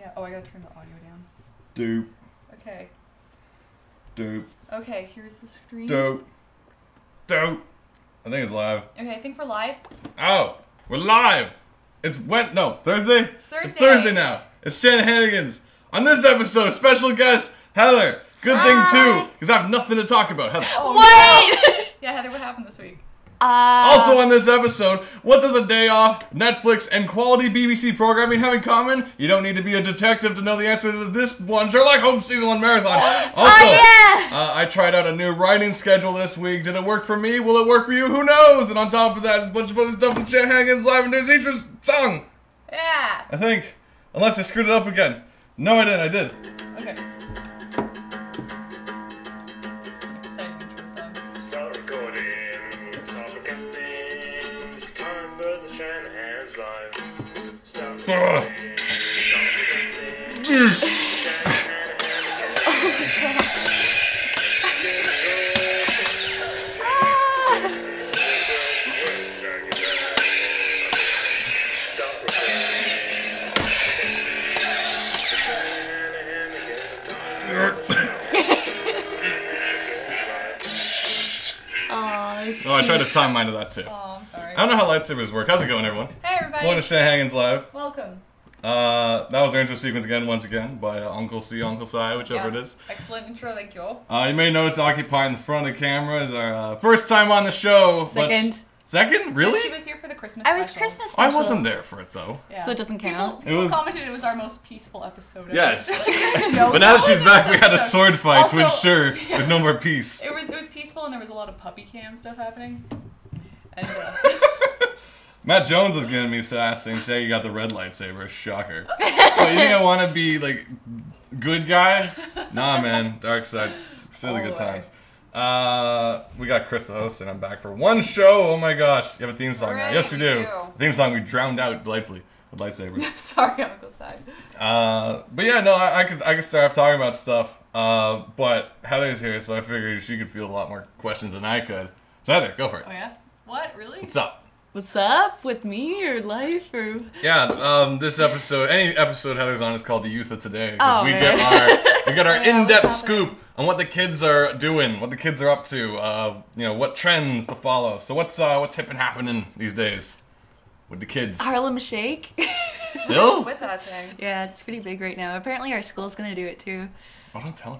Yeah. Oh, I gotta turn the audio down. Dope. Okay. Dope. Okay, here's the screen. Dope. Dope. I think it's live. Okay, I think we're live. Oh, we're live. It's Thursday? It's Thursday. It's Thursday now. It's Shenanigans. On this episode, special guest, Heather. Good thing too, because I have nothing to talk about. Heather. Oh, Wait! No. Yeah, Heather, what happened this week? Also on this episode, what does a day off, Netflix, and quality BBC programming have in common? You don't need to be a detective to know the answer to this one. Sherlock Holmes Season 1 Marathon. I tried out a new writing schedule this week. Did it work for me? Will it work for you? Who knows? And on top of that, a bunch of other stuff with Shenanigans live and there's Eatra's song. Yeah. I think. Unless I screwed it up again. No, I didn't. I did. Okay. This is an exciting intro song. Start recording, start podcasting. It's time for the Shanahan's live. Start recording, start podcasting. Oh, I tried to time mine to that too. Oh, I'm sorry. I don't know how lightsabers work. How's it going, everyone? Hey, everybody. Welcome to Shenanigans Live. Welcome. That was our intro sequence again, once again, by Uncle C, Uncle Si, whichever it is. Excellent intro, thank you. You may notice occupying the front of the camera is our first time on the show. Second. Second? Really? She was here for the Christmas I was special. Christmas special. I wasn't there for it, though. Yeah. So it doesn't count? People It was- commented it was our most peaceful episode ever. Yes. No, But now that she's was back, this we had a episode. sword fight to Also- ensure there's no more peace. It was peaceful and there was a lot of puppy cam stuff happening. And Matt Jones was giving me sass saying, Shay, you got the red lightsaber. Shocker. So you think I want to be, like, good guy? Nah, man. Dark side. Silly All good the way. times. We got Chris the host, and I'm back for one show. Oh my gosh. You have a theme song now. Hooray, Yes, we we do. do. The theme song we drowned out delightfully with lightsabers. sorry, Uncle Side. But yeah, no, I could start off talking about stuff. But Heather's here, so I figured she could field a lot more questions than I could. So Heather, go for it. Oh yeah? What? Really? What's up? What's up with me or life or? Yeah, this episode, any episode Heather's on is called The Youth of Today. Because Oh, we man. get our Yeah, in-depth what's happening? scoop on what the kids are doing, what the kids are up to, what trends to follow. So what's hip and happening these days with the kids? Harlem Shake. Still? With that thing. Yeah, it's pretty big right now. Apparently our school's gonna do it too. Oh, don't tell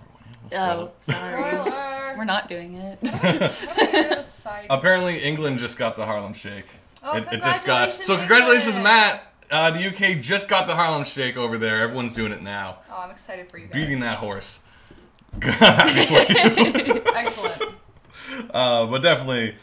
everyone. Oh, sorry. Spoiler. We're not doing it. Apparently England just got the Harlem Shake. Oh, It just got. congratulations, So congratulations, England. Matt. The UK just got the Harlem Shake over there. Everyone's doing it now. Oh, I'm excited for you guys. Beating that horse. Happy for you. Excellent. But definitely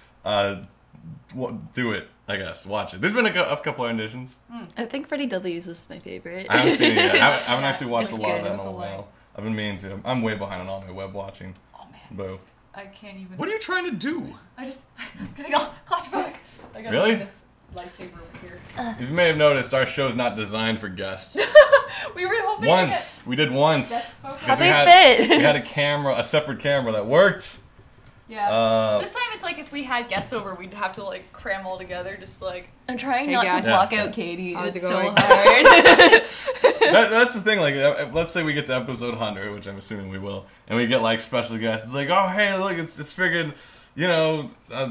do it, I guess. Watch it. There's been a couple of auditions. I think Freddie W's is my favorite. I haven't seen it yet. I haven't actually watched It's a lot of good. them in It's a a while. lie. I've been meaning to. I'm way behind on all my web watching. Oh man. Boo. I can't even. What are you trying to do? I'm getting all claustrophobic. I gotta Really? bring this lightsaber over here. You may have noticed our show's not designed for guests. We were hoping Once. We did once. That's okay. Because How'd they fit? We had a camera, a separate camera that worked. Yeah. This time it's like if we had guests over, we'd have to like cram all together, just like. I'm trying Hey, not guys. to block Yeah. out Katie. How's It's it so going? hard. That's the thing, like, let's say we get to episode 100, which I'm assuming we will, and we get, like, special guests. It's like, oh, hey, look, it's friggin',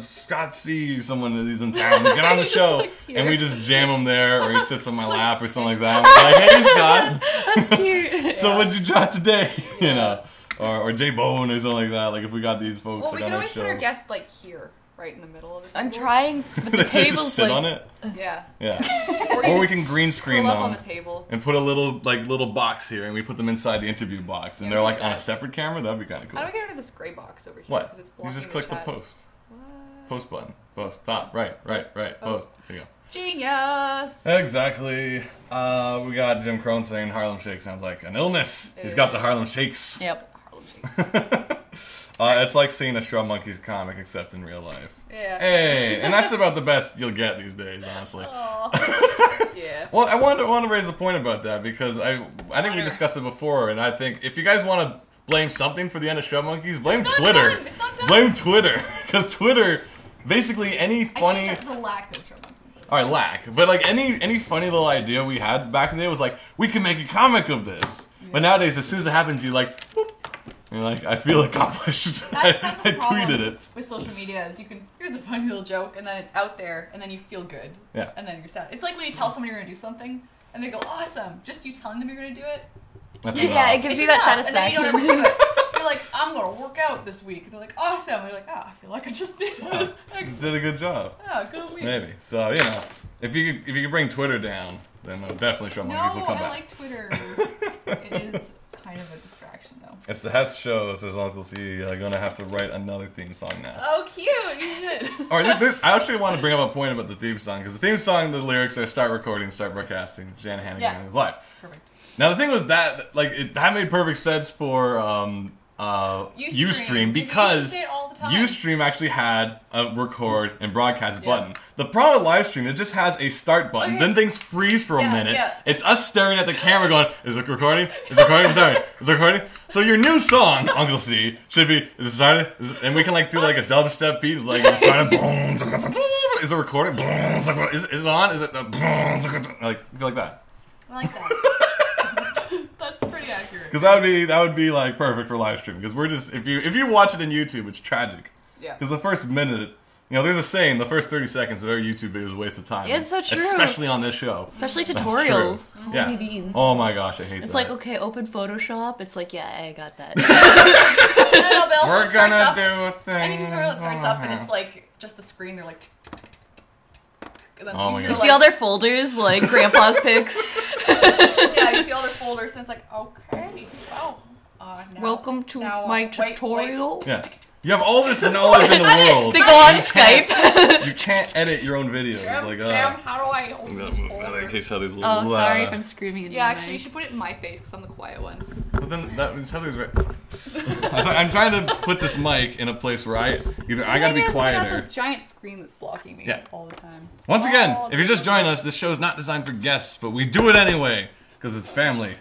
Scott C, someone who's in town, get on the Just, show. like, here. And we just jam him there, or he sits on my lap or something like that. I'm like, hey, Scott. That's cute. So what'd you draw today? You know, or J Bone or something like that. Like, if we got these folks Well, we like, can on our always show. put our guests like here, right in the middle of the table. I'm trying, but They the just table's sit like. on it. Yeah. Yeah. Or Or you we can green screen curl up on them. the table. And put a little box here, and we put them inside the interview box, and Yeah, they're we like do on a that. separate camera. That'd be kind of cool. How do we get rid of this gray box over here? What? Because it's You blocking just click the chat. post. What? Post button. Post. Top. Right. Post. There you go. Genius. Exactly. We got Jim Crone saying Harlem Shake sounds like an illness. He's got the Harlem Shakes. Yep. Harlem Shake. It's like seeing a Straw Monkeys comic, except in real life. Yeah. Hey, and that's about the best you'll get these days, honestly. Aw. Yeah. Well, I want to raise a point about that because I think we discussed it before, and I think if you guys want to blame something for the end of Straw Monkeys, blame It's not Twitter. done. It's not done. Blame Twitter, because Twitter, basically any funny. I say that the lack of Sherlock. All right, lack. But like any funny little idea we had back in the day was like, we can make a comic of this. Yeah. But nowadays, as soon as it happens, you like, whoop, you're like, I feel accomplished. I tweeted it. With social media is here's a funny little joke, and then it's out there, and then you feel good. Yeah. And then you're sad. It's like when you tell someone you're gonna do something, and they go, awesome. Just you telling them you're gonna do it. That's yeah, it gives you that satisfaction. And then you don't ever do it. You're like, I'm gonna work out this week. And they're like, awesome. And you're like, I feel like I just did. Yeah. Did a good job. Yeah, good week. Maybe. So if you could bring Twitter down, then I'll definitely show monkeys will come back. I like Twitter. It is kind of a distraction though. It's the Heth show, says Uncle C. Gonna have to write another theme song now. Oh, cute! You should. All right, I actually want to bring up a point about the theme song because the theme song, the lyrics are "Start recording, start broadcasting." Shanahan again is live. Perfect. Now the thing was that that made perfect sense for Ustream because Ustream actually had a record and broadcast button. The problem with Livestream, it just has a start button. Then things freeze for a minute. Yeah. It's us staring at the camera going, is it recording? Is it recording? Sorry. Is it recording? So your new song, Uncle C, should be, is it started? And we can do a dubstep beat. It's like, is it started? Is it recording? Is it on? Is it like that? I like that. That's pretty accurate. Because that would be like perfect for live stream. Because we're just if you watch it in YouTube, it's tragic. Yeah. Because the first minute, there's a saying: the first 30 seconds of every YouTube video is a waste of time. Yeah, it's so true. Especially on this show. Especially tutorials. Yeah. Beans. Oh my gosh, I hate that. It's like, okay, open Photoshop. It's like, yeah, I got that. We're gonna do a thing. Any tutorial that starts up and it's like just the screen. They're like. Oh my god. You see all their folders, like grandpa's pics. Yeah, you see all their folders, and it's like, okay, well, welcome to my tutorial. Yeah. You have all this knowledge in the world. They go on Skype. You can't edit your own videos. Damn, how do I open these folders? In case Heather's a little sorry if I'm screaming in Yeah, actually, you should put it in my face, because I'm the quiet one. But then that means Heather's right. I'm trying to put this mic in a place where I gotta be quieter. I have this giant screen that's blocking me all the time. Once again, if you're just joining us, this show is not designed for guests, but we do it anyway, because it's family.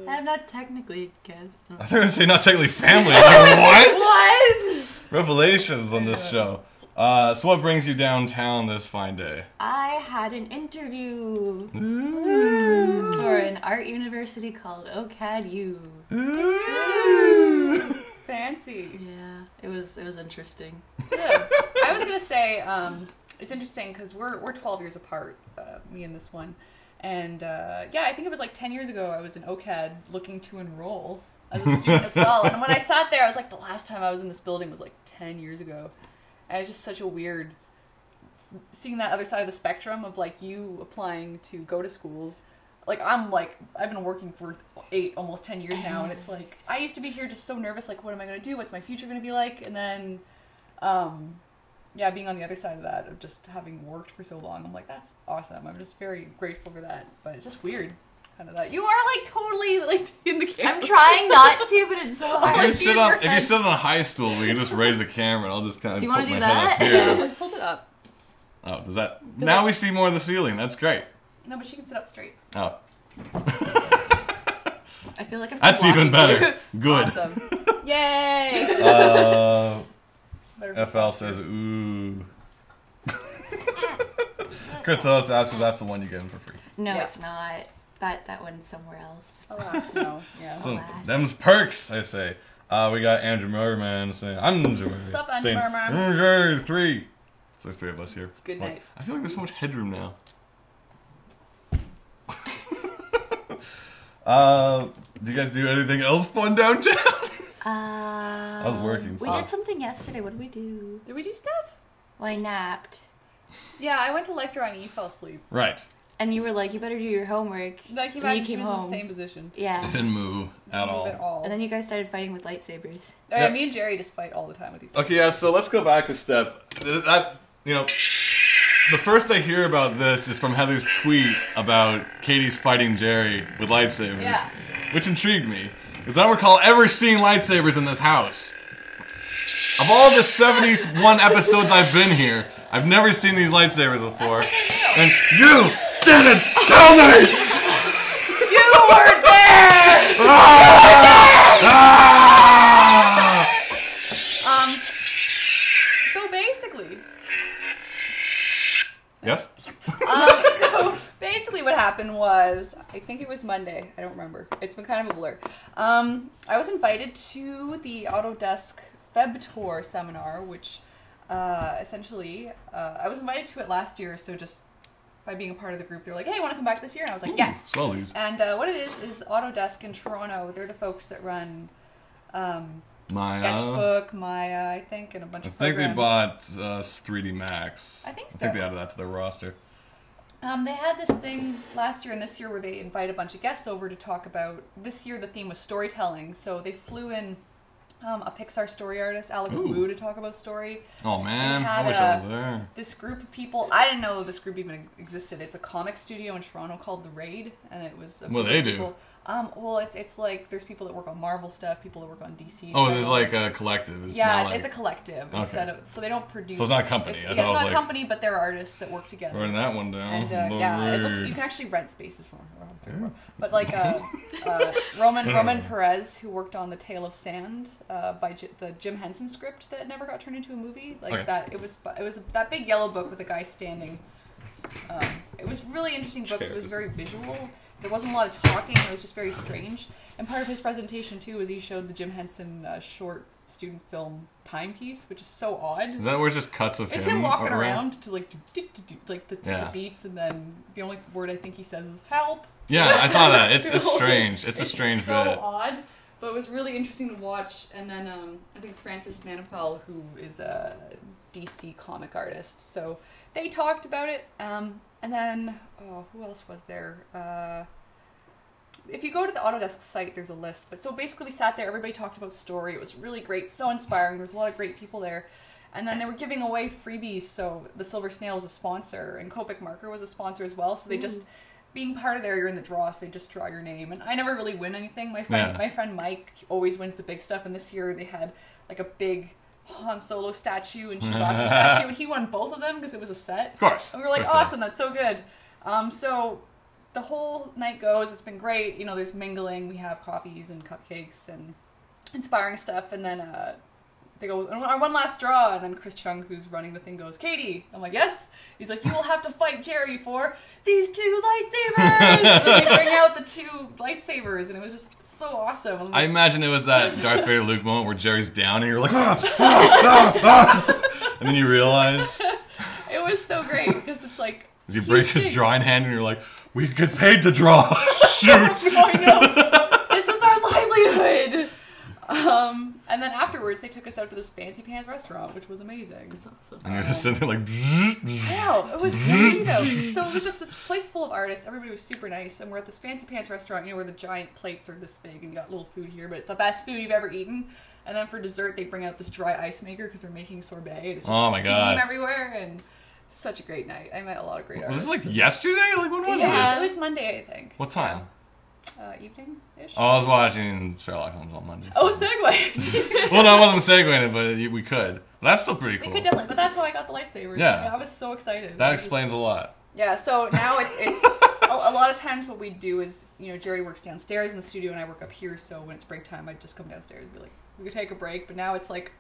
I'm not technically a guest. I thought you were going to say not technically family. Like, what? What? Revelations on this show. So what brings you downtown this fine day? I had an interview for an art university called OCADU. Fancy. Yeah, it was interesting. Yeah. I was gonna say it's interesting because we're 12 years apart, me and this one, and I think it was like 10 years ago I was in OCAD looking to enroll as a student as well, and when I sat there I was like, the last time I was in this building was like 10 years ago, and it's just such a weird seeing that other side of the spectrum of like you applying to go to schools. Like I've been working for almost 10 years now, and it's like I used to be here just so nervous, like what am I gonna do? What's my future gonna be like? And then being on the other side of that, of just having worked for so long, I'm like, that's awesome. I'm just very grateful for that. But it's just weird, kind of that. You are like totally like in the camera. I'm trying not to, but it's so hard. If you sit on a high stool, we can just raise the camera and I'll just kind of. Do you want to do my head that? up here. Yeah, let's tilt it up. Oh, does that? Now we see more of the ceiling. That's great. No, but she can sit up straight. Oh. I feel like I'm. That's even better. Good. Awesome. Yay! FL says, ooh. Christos asks if that's the one you get in for free. No, it's not. That one's somewhere else. Oh, no. Yeah. So, them's perks, I say. We got Andrew Merman saying, Andrew. What's up, Andrew Merman? Andrew, 3. So there's 3 of us here. It's a good night. I feel like there's so much headroom now. Do you guys do anything else fun downtown? I was working. We did something yesterday. What did we do? Did we do stuff? Well, I napped. Yeah, I went to lecture and you fell asleep. Right. And you were like, you better do your homework. Then I came back and she was in the same position. Yeah. It didn't move at all. And then you guys started fighting with lightsabers. Yeah. Me and Jerry just fight all the time with these things. Okay, yeah, so let's go back a step. The first I hear about this is from Heather's tweet about Katie's fighting Jerry with lightsabers, which intrigued me, because I don't recall ever seeing lightsabers in this house. Of all the 71 episodes I've been here, I've never seen these lightsabers before. And you didn't tell me! You weren't there! So basically... Yes? happened was, I think it was Monday. I don't remember. It's been kind of a blur. I was invited to the Autodesk Feb Tour seminar, which essentially, I was invited to it last year, so just by being a part of the group, they were like, hey, want to come back this year? And I was like, yes. Swellies. And what it is Autodesk in Toronto. They're the folks that run Sketchbook, Maya, I think, and a bunch of programs. They bought 3D Max. I think so. I think they added that to their roster. They had this thing last year and this year where they invite a bunch of guests over to talk about, this year the theme was storytelling, so they flew in a Pixar story artist, Alex Wu, to talk about story. Oh man, I wish I was there. This group of people, I didn't know this group even existed. It's a comic studio in Toronto called The Raid, and it was what they do. Well, it's like there's people that work on Marvel stuff, people that work on DC. Oh, there's like a collective. It's a collective instead of, so they don't produce. So it's not a company. It's not a company, but they're artists that work together. Writing that one down. And it looks, you can actually rent spaces from them. But like Roman Perez, who worked on The Tale of Sand by the Jim Henson script that never got turned into a movie, that it was that big yellow book with the guy standing. It was a really interesting book because it was very visual. There wasn't a lot of talking. It was just very strange. And part of his presentation, too, was he showed the Jim Henson short student film Timepiece, which is so odd. Is that where it's just cuts of him? It's him walking around to, like the beats, and then the only word I think he says is, help. Yeah, I saw that. It's strange. It's a strange so bit. Odd, but it was really interesting to watch. And then I think Francis Manipal, who is a DC comic artist, so they talked about it. And then, who else was there? If you go to the Autodesk site, there's a list. But so basically we sat there, everybody talked about story. It was really great, so inspiring. There was a lot of great people there. And then they were giving away freebies. So the Silver Snail was a sponsor, and Copic Marker was a sponsor as well. So they just, being part of there, you're in the draw, so they just draw your name. And I never really win anything. My friend Mike always wins the big stuff. And this year they had like a big Han Solo statue and Chewbacca statue, and he won both of them because it was a set. Of course. And we were like, awesome, that's so good. So the whole night goes, it's been great. You know, there's mingling, we have coffees and cupcakes and inspiring stuff, and then they go, one last draw, and then Chris Chung, who's running the thing, goes, Katie. I'm like, yes. He's like, you will have to fight Jerry for these 2 lightsabers. And then they bring out the 2 lightsabers, and it was just so awesome. Like, I imagine it was that Darth Vader Luke moment where Jerry's down and you're like, and then you realize. It was so great because it's like. As you break his drawing hand and you're like, we get paid to draw. Shoot. I know. This is our livelihood. And then afterwards, they took us out to this fancy pants restaurant, which was amazing. That's awesome. And you're just sitting there like. I know, it was great though. So it was just this place full of artists. Everybody was super nice, and we're at this fancy pants restaurant. You know, where the giant plates are this big, and you got little food here, but it's the best food you've ever eaten. And then for dessert, they bring out this dry ice maker because they're making sorbet. And it's just steam everywhere, and such a great night. I met a lot of great artists. Was this like yesterday? Like when was this? Yeah, it was Monday, I think. What time? Evening-ish. Oh, I was watching Sherlock Holmes on Monday. So. Oh, segues. Well, no, I wasn't segueing it, but we could. That's still pretty cool. We could definitely, but that's how I got the lightsabers. Yeah. I was so excited. That explains a lot. Yeah, so now it's a lot of times what we do is, you know, Jerry works downstairs in the studio and I work up here, so when it's break time, I just come downstairs and be like, we could take a break, but now it's like,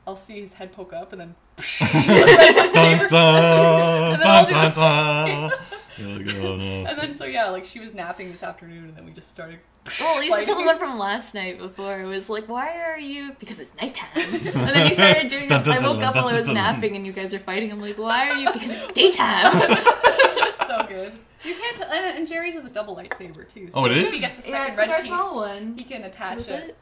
I'll see his head poke up and then dun, dun, dun, dun, dun. And then so yeah, like she was napping this afternoon and then we just started. Well, you should tell the one from last night before. It was like, why are you? Because it's nighttime. And then you started doing it. I woke up while I was napping and you guys are fighting. I'm like, why are you? Because it's daytime. It's so good. You can't. And Jerry's is a double lightsaber too. So it is? If he gets a second red piece, one. He can attach it.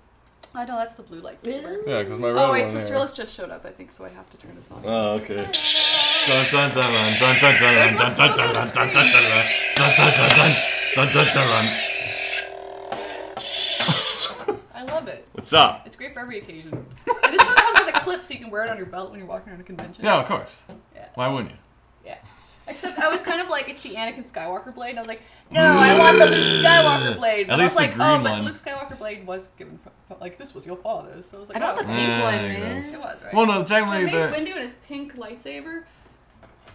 I know that's the blue lightsaber. Yeah, because my red one. Oh wait, so Cyrilus just showed up, I think, so I have to turn this on. Oh, okay. Dun dun dun dun dun dun dun dun dun dun dun dun dun dun dun dun. I love it. What's up? It's great for every occasion. And this one comes with a clip so you can wear it on your belt when you're walking around a convention. Yeah, of course. Yeah. Why wouldn't you? Yeah. Except I was kind of like, it's the Anakin Skywalker blade, and I was like, no, I want the Luke Skywalker blade. But At I was least like, the green but one. Luke Skywalker blade was given from, like, this was your father's. So I was like, I want the pink one, man. It was, right? Well, no, technically Mace Windu and his pink lightsaber.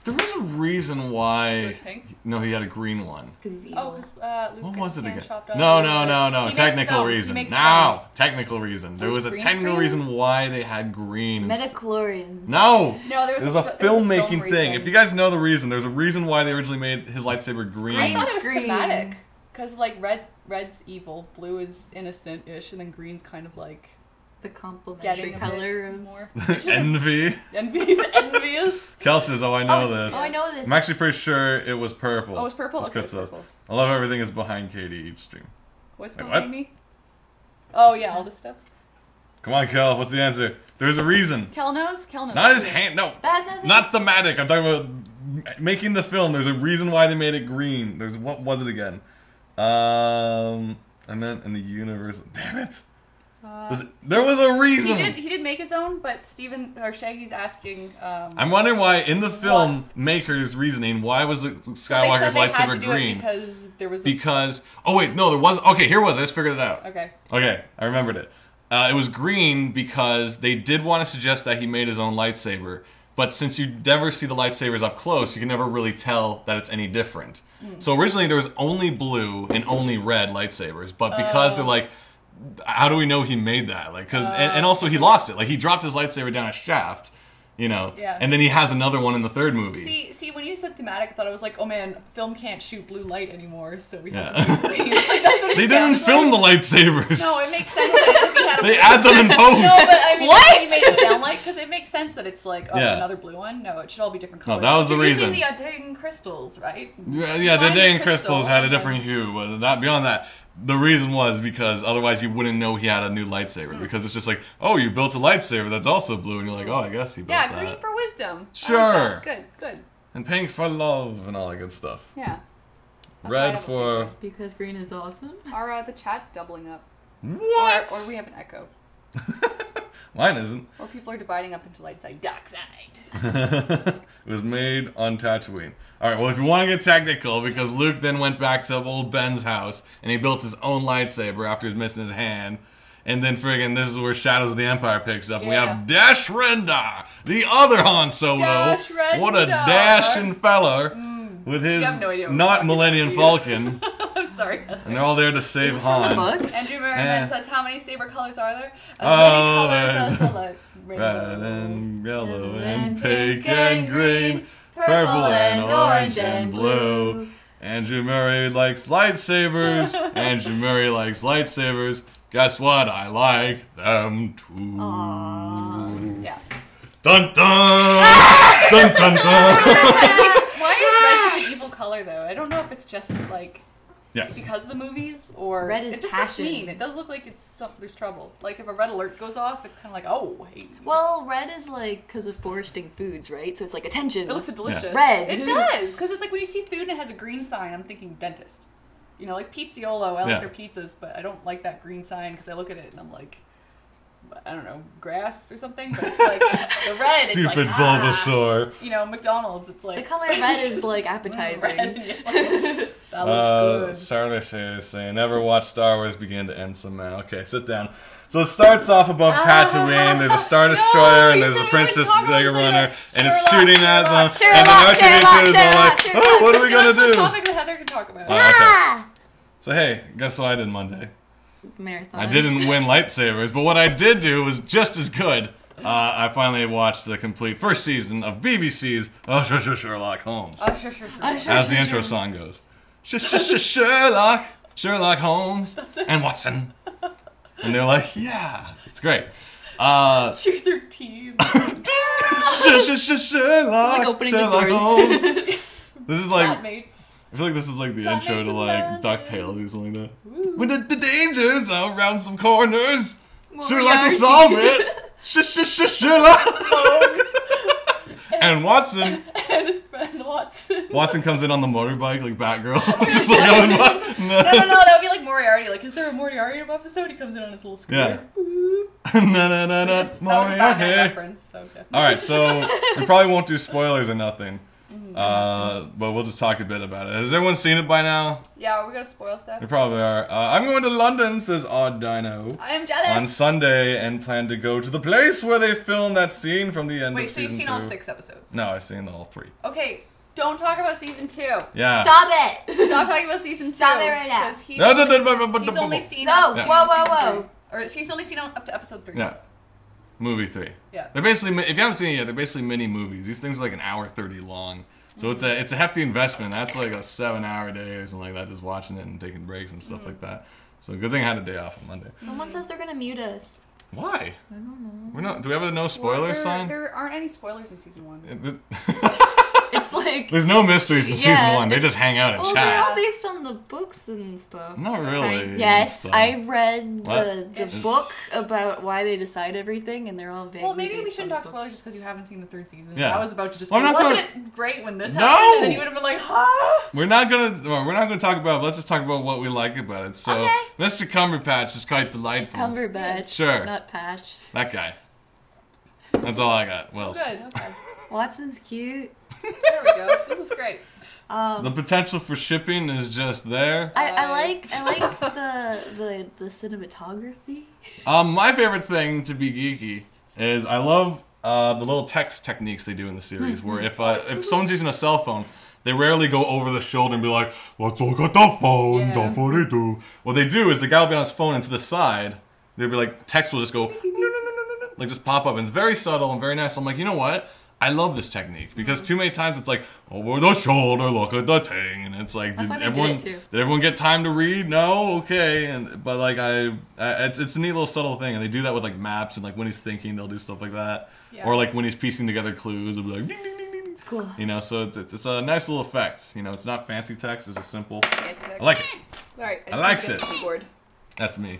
There was a reason It why. was pink. No, he had a green one. Because he's Oh, evil. because Luke What gets was his it hand again? chopped off. No. He Technical makes reason. He makes No, technical reason. There Oh, was a green technical screen? reason why they had green. Midichlorians. No. No, there was There's a a film filmmaking thing. reason. If you guys know the reason, there's a reason why they originally made his lightsaber green. I thought it was Screen. thematic. Because, like, red's evil, blue is innocent-ish, and then green's kind of, like, The complementary getting a color bit of... more. Envy. Envious. Kel says, "Oh, I know this." Oh, I know this. I'm actually pretty sure it was purple. Oh, it was purple? Just Okay, 'cause it was purple. I love everything is behind Katie each stream. What's Wait, behind what? me? Oh, yeah, all this stuff. Come on, Kel. What's the answer? There's a reason. Kel knows? Kel knows. Not his hand. No. That's nothing. Not thematic. I'm talking about making the film. There's a reason why they made it green. What was it again? I meant in the universe. Damn it. There was a reason. He did make his own, but Steven or Shaggy's asking. I'm wondering why in the film Maker's reasoning why was Skywalker's lightsaber green? Because there was. Oh wait, no, there was. Okay, here was. I just figured it out. Okay. Okay, I remembered it. It was green because they did want to suggest that he made his own lightsaber, but since you never see the lightsabers up close, you can never really tell that it's any different. So originally there was only blue and only red lightsabers, but because they're like, how do we know he made that? Like, and also he lost it. Like he dropped his lightsaber down a shaft, you know, Yeah. and then he has another one in the third movie. See, when you said thematic, I thought it was like, oh man, film can't shoot blue light anymore, so we have Yeah. to do green. Like, that's what it They didn't sounds film like. the lightsabers. No, it makes sense that if he had a They add them in post. No, but I mean, What? that's what he made it sound like, because it makes sense that it's like, oh, Yeah. another blue one. No, it should all be different No, colors. that was the You're reason. using the Dayton crystals, right? Yeah, the Find Day and the Crystals crystal had a and different hue, but beyond that, the reason was because otherwise you wouldn't know he had a new lightsaber. Because it's just like, oh, you built a lightsaber that's also blue, and you're like, oh, I guess he built Yeah, that. green for wisdom. I like Sure. that. Good. And pink for love and all that good stuff. Yeah. That's why I Red have a for Because green is awesome. Our the chat's doubling up. what? Or we have an echo. Mine isn't. Or people are dividing up into light side, dark side. It was made on Tatooine. Alright, well, if you want to get technical, because Luke then went back to old Ben's house, and he built his own lightsaber after he's missing his hand, and then friggin' this is where Shadows of the Empire picks up. We Yeah. have Dash Rendar, the other Han Solo. Dash Rendar. What a dashing feller with his You have no idea what we're not talking Millennium about, Falcon. I'm sorry. And they're all there to save Is this from the Han. books? Andrew Merriman says, how many saber colors are there? As Oh, many there's colors as the Red rainbow. and yellow And and pink and green, purple and orange and blue. Andrew Murray likes lightsabers. Andrew Murray likes lightsabers. Guess what? I like them too. Aww. Yeah. Dun dun! Dun dun dun! Why is red such an evil color, though? I don't know if it's just, like, Yes. because of the movies, or... Red is it just passion. looks mean. It does look like there's trouble. Like, if a red alert goes off, it's kind of like, oh, hey. Well, red is like because of foresting foods, right? So it's like attention. It looks delicious. Red. It does, because it's like when you see food and it has a green sign, I'm thinking dentist. You know, like Pizziolo, I Yeah. like their pizzas, but I don't like that green sign because I look at it and I'm like, I don't know, grass or something. But it's like the red. Stupid it's like, Bulbasaur. You know, McDonald's. It's like The color red is like appetizing. red and yellow. That looks good. Sarah is saying, never watched Star Wars begin to end somehow. Okay, sit down. So it starts off above Tatooine, there's a Star Destroyer, and you there's a said we Princess would talk about Mega this Runner, later. and it's Sherlock, shooting at them, Sherlock, and then Sherlock, R2D2 is all like, Sherlock, oh, what are we gonna That's a do? topic that Heather can talk about. Okay. So hey, guess what I did Monday? Marathon. I didn't win lightsabers, but what I did do was just as good. I finally watched the complete first season of BBC's Sherlock Holmes. Sure. As the intro song goes. Sherlock Holmes and Watson. And they're like, yeah, it's great. Choose their teeth. Sherlock, Like opening the Sherlock doors. Holmes. This is like, Flatmates. I feel like this is like the intro to Flatmates like and DuckTales or something like that. Ooh. When the dangers are around some corners, Sherlock will Moriarty. solve it. Sherlock. And Watson. And his friend Watson. Watson comes in on the motorbike like Batgirl. Just like going by. No, that would be like Moriarty. Like, is there a Moriarty episode? He comes in on his little scooter. Yeah. Ooh. No, That was a Batman Moriarty. reference. So, okay. Alright, so we probably won't do spoilers or nothing. But we'll just talk a bit about it. Has everyone seen it by now? Yeah, we're gonna spoil stuff. They probably are. I'm going to London, says Odd Dino, I am jealous. on Sunday and plan to go to the place where they filmed that scene from the end Wait, of so season you've 2. seen all 6 episodes? No, I've seen all 3. Okay, don't talk about season 2. Yeah. Stop it! Stop talking about season 2. Stop it right now. 'cause He's No, only seen No, up to whoa, whoa, season whoa. 3. Or he's only seen up to episode 3. Yeah. Movie 3. Yeah. They're basically, if you haven't seen it yet, they're basically mini movies. These things are like an hour 30 long. So it's a hefty investment. That's like a 7-hour day or something like that, just watching it and taking breaks and stuff like that. So good thing I had a day off on Monday. Someone says they're gonna mute us. Why? I don't know. We're not. Do we have a no spoilers sign? There aren't any spoilers in season 1. It's like There's no mysteries in season Yeah, 1. They just hang out and well, they're chat. all based on the books and stuff. Not really. Yes, So- I read What? the book about why they decide everything, and they're all vaguely Well, maybe we based shouldn't on talk the spoilers books. just because you haven't seen the 3rd season. Yeah. I was about to just Well, go, I'm not wasn't it great when this No! happened? And then you would have been like, huh? We're not gonna talk about it. Let's just talk about what we like about it. So, Okay. Mr. Cumberpatch is quite delightful. Cumberbatch, Sure. not Patch. That guy. That's all I got. What else? Good, okay. Watson's cute. There we go. This is great. The potential for shipping is just there. I like the cinematography. My favorite thing, to be geeky, is I love the little text techniques they do in the series. Where if someone's using a cell phone, they rarely go over the shoulder and be like, "Let's look at the phone." Yeah. Da-ba-dee-doo." What they do is the guy will be on his phone and to the side, they'll be like, text will just go, like just pop up, and it's very subtle and very nice. I'm like, you know what? I love this technique because too many times it's like over the shoulder, look at the thing, and it's like, That's did why they did everyone it too. did everyone get time to read? No, okay, but like it's a neat little subtle thing, and they do that with like maps and like when he's thinking, they'll do stuff like that, Yeah. or like when he's piecing together clues, it'll be like ding ding ding ding. It's cool. You know, so it's a nice little effect. You know, it's not fancy text, it's just simple. Fancy text. I like it. Alright, I likes it. Keyboard. That's me.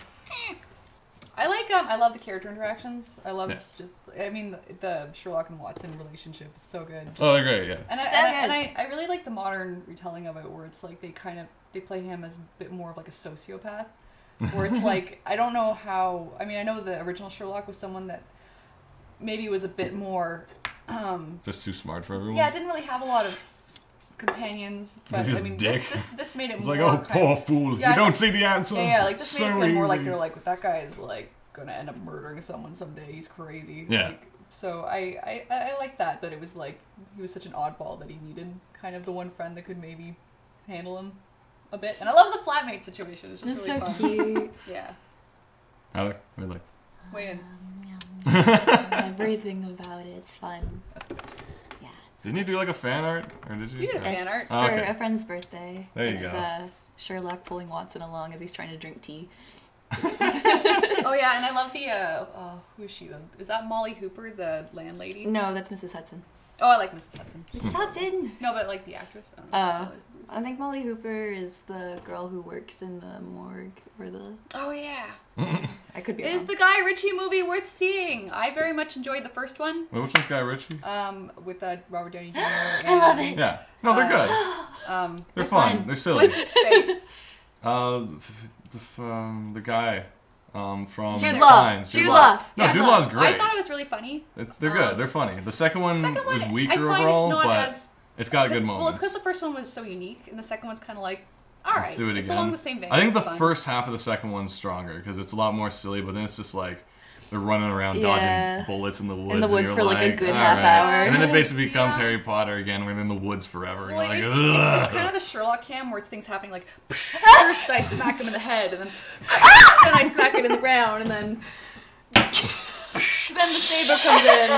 I love the character interactions. I love Yeah. just I mean the Sherlock and Watson relationship is so good. Oh, they're great. Yeah. And So I really like the modern retelling of it, where it's like they play him as a bit more of like a sociopath, where it's like I don't know how. I mean, I know the original Sherlock was someone that maybe was a bit more. Just too smart for everyone. Yeah, didn't really have a lot of companions. But He's just I mean, dick. this made it It's more. like, oh, kind poor of, fool. Yeah, you don't see the answer. yeah, like this so made it feel more like easy. they're like that guy is like gonna end up murdering someone someday. He's crazy. Yeah. Like, so I like that it was like he was such an oddball that he needed kind of the one friend that could maybe handle him a bit. And I love the flatmate situation. It's just It's really so fun. cute. Yeah. Tyler, what do you like? Weigh in. Everything about it, it's fun. That's good. Yeah. Didn't you do like a fan art, or did you? You did a fan Yes, art. Oh, for okay. a friend's birthday. There you it's, go. Sherlock pulling Watson along as he's trying to drink tea. Oh yeah, and I love the who is she though? Is that Molly Hooper, the landlady? No, that's Mrs. Hudson. Oh, I like Mrs. Hudson. Mrs. Hudson! No, but like the actress. I don't know. I think Molly Hooper is the girl who works in the morgue or the. Oh yeah. I could be Is wrong. the Guy Ritchie movie worth seeing? I very much enjoyed the first one. Wait, which one's Guy Ritchie? With Robert Downey Jr. I love it. Yeah. No, they're good. They're fun. fun. They're silly. Face. The guy from Jude Law. Signs. Jude Law. No, Jude Jude Law. Law's I great. thought it was really funny. They're good. They're funny. The second one Second one, was I weaker find overall, it's not but as it's got good Well, it's moments. because the first one was so unique, and the second one's kind of like, all right, Let's do it it's again. along the same vein. I think the It's fun. first half of the second one's stronger because it's a lot more silly, but then it's just like they're running around Yeah. dodging bullets in the woods. In the and woods you're for, like, a like, good "All half right." hour. And then it basically becomes Yeah. Harry Potter again. We're in the woods forever. And Well, you're like, it's ugh. kind of the Sherlock cam where it's things happening like first I smack him in the head, and then I smack it in the ground, and then the saber comes in,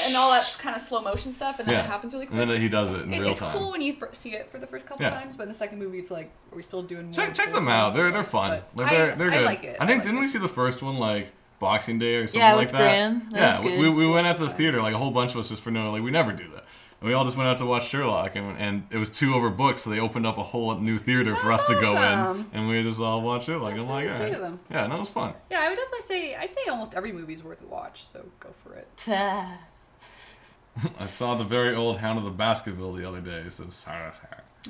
and all that kind of slow motion stuff, and then it happens really quick. And then he does it in real It's time. cool when you see it for the first couple Yeah. times, but in the second movie, it's like, are we still doing more? Check them out. They're fun. But They're good. I like it. I think like didn't it. we see the first one like Boxing Day or something Yeah, like with that? Graham. That Yeah, was good. we went out to the theater like a whole bunch of us just for no, like we never do that. And we all just went out to watch Sherlock, and it was too overbooked, so they opened up a whole new theater for us That's to go in, awesome. and we just all watched Sherlock. That's I'm like, really sweet of them. yeah, no, it was fun. Yeah, I would definitely say, I'd say almost every movie's worth a watch, so go for it. Ta. I saw the very old Hound of the Baskerville the other day. It says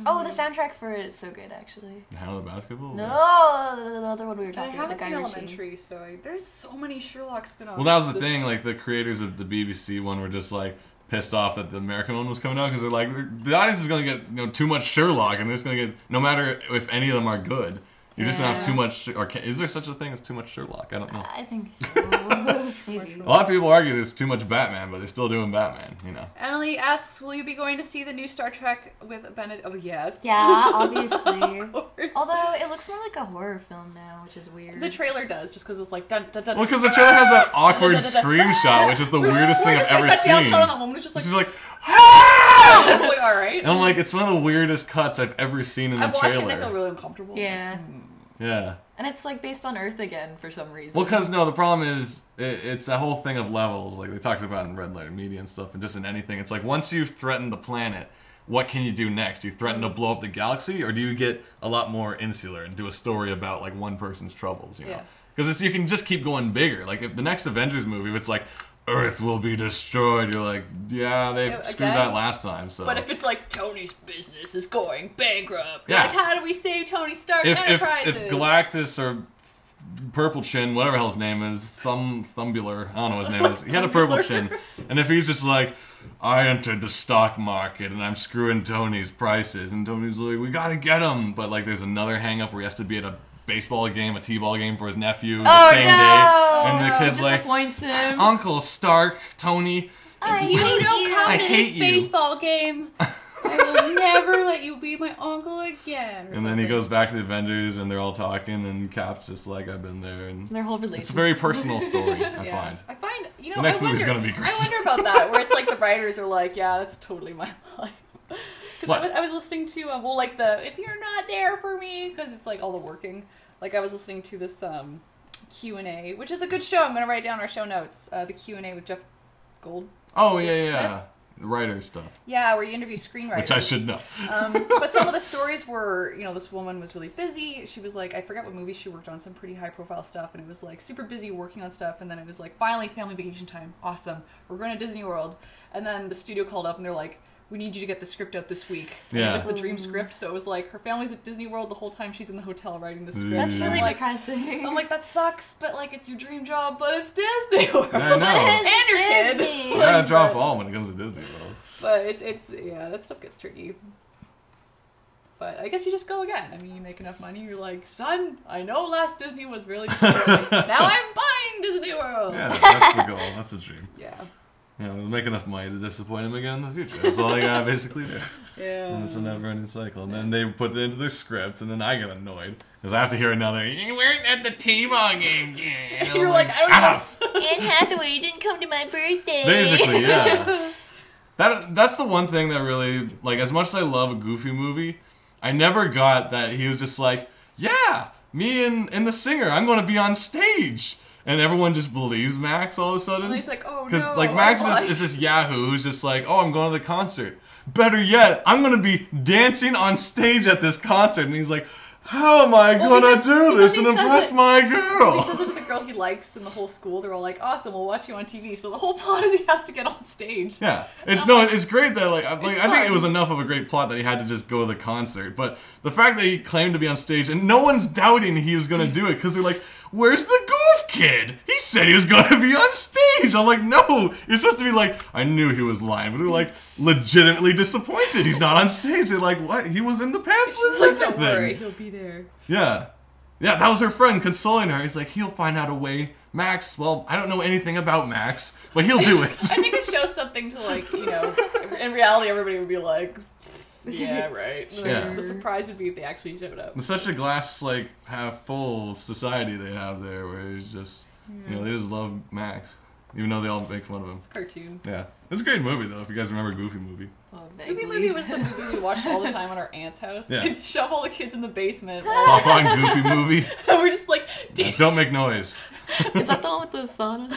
Oh, the soundtrack for it is so good, actually. Hound of the Baskerville. No, the other one we were But I talking about, the haven't Guy seen Ritchie. Elementary, so there's so many Sherlock spin-offs. Well, that was the thing. Like the creators of the BBC one were just like, pissed off that the American one was coming out because they're like, the audience is going to get too much Sherlock, and they're just going to get, no matter if any of them are good, you're just going to have too much, or is there such a thing as too much Sherlock? I don't know. I think so. Maybe. A lot of people argue there's too much Batman, but they're still doing Batman, Emily asks, will you be going to see the new Star Trek with Benedict? Oh, yes. Yeah, obviously. Of course. Although it looks more like a horror film now, which is weird. The trailer does, just because it's like dun dun dun. Well, because the trailer has that awkward scream shot, which is the weirdest thing I've ever seen. Shot on that woman, just like, she's like, I'm like, all right. and I'm like, it's one of the weirdest cuts I've ever seen in a trailer. I'm watching, I feel really uncomfortable. Yeah. Yeah. And it's like based on Earth again for some reason. Well, because no, the problem is it's that whole thing of levels, like they talked about in Red Letter Media and stuff, and just in anything. It's like once you've threatened the planet, what can you do next? Do you threaten to blow up the galaxy, or do you get a lot more insular and do a story about like one person's troubles? You know, because you can just keep going bigger. Like if the next Avengers movie, if it's like Earth will be destroyed, you're like, yeah, they screwed that last time. So, but if it's like Tony's business is going bankrupt, yeah. like how do we save Tony Stark if Enterprises? If Galactus or Purple Chin, whatever the hell his name is, Thumbular, I don't know what his name is. He had a purple chin, and if he's just like, I entered the stock market and I'm screwing Tony's prices, and Tony's like, we gotta get him, but like there's another hang-up where he has to be at a baseball game, a t-ball game for his nephew the same day, and the kid's like, him. Uncle Stark, Tony, you don't count in hate this baseball game. I will never let you be my uncle again. And then he goes back to the Avengers, and they're all talking, and Cap's just like, I've been there, and their whole relationship. It's a very personal story. I find. You know, the next movie's gonna be great. I wonder about that, where it's like the writers are like, yeah, that's totally my life. Because I was listening to like the if you're not there for me, because it's like all the working. Like I was listening to this Q&A, which is a good show. I'm gonna write down our show notes. The Q&A with Jeff Gold. Oh yeah. The writer stuff. Yeah, where you interview screenwriters. Which I should know. But some of the stories were, this woman was really busy. She was like, I forget what movie she worked on, some pretty high profile stuff, and it was like super busy working on stuff, and then it was like, finally, family vacation time. Awesome. We're going to Disney World. And then the studio called up and they're like, we need you to get the script out this week. Yeah. It was the dream script, so it was like her family's at Disney World the whole time she's in the hotel writing the script. That's really depressing. I'm like, that sucks, but like it's your dream job, but it's Disney World. Yeah, I know. And your kid. I gotta drop all when it comes to Disney World. But it's that stuff gets tricky. But I guess you just go again. I mean, you make enough money, you're like, son, I know last Disney was really disappointing. Now I'm buying Disney World. Yeah, that's the goal. That's the dream. Yeah. Yeah, we'll make enough money to disappoint him again in the future. That's all they gotta basically do. Yeah. And it's a never-ending cycle. And then they put it into the script, and then I get annoyed because I have to hear another. You weren't at the T-ball game, yeah. You're like, shut up. Anne Hathaway didn't come to my birthday. Basically, yeah. That's the one thing that really, like, as much as I love a Goofy movie, I never got that he was just like, yeah, me and the singer, I'm going to be on stage. And everyone just believes Max all of a sudden. And he's like, oh no. Because like Max is this Yahoo who's just like, oh, I'm going to the concert. Better yet, I'm going to be dancing on stage at this concert. And he's like, how am I going to do this and impress my girl? He says it to the girl he likes in the whole school. They're all like, awesome, we'll watch you on TV. So the whole plot is he has to get on stage. Yeah. It's great that, like I think it was enough of a great plot that he had to just go to the concert. But the fact that he claimed to be on stage and no one's doubting he was going to do it because they're like, where's the Goof Kid? He said he was going to be on stage. I'm like, no. You're supposed to be like, I knew he was lying. But they're like, legitimately disappointed he's not on stage. They're like, what? He was in the pamphlet? Like, don't worry, he'll be there. Yeah. Yeah, that was her friend consoling her. He's like, he'll find out a way. Max, well, I don't know anything about Max, but he'll do it. I think it shows something to, like, in reality, everybody would be like, yeah, right. Yeah. The surprise would be if they actually showed up. It's such a glass, like, half full society they have there where it's just, they just love Max. Even though they all make fun of him. It's a cartoon. Yeah. It's a great movie, though, if you guys remember Goofy Movie. Oh, Goofy Movie was the movie we watched all the time at our aunt's house. Yeah. They'd shove all the kids in the basement. Pop on Goofy Movie. And we're just like, Don't make noise. Is that the one with the sauna?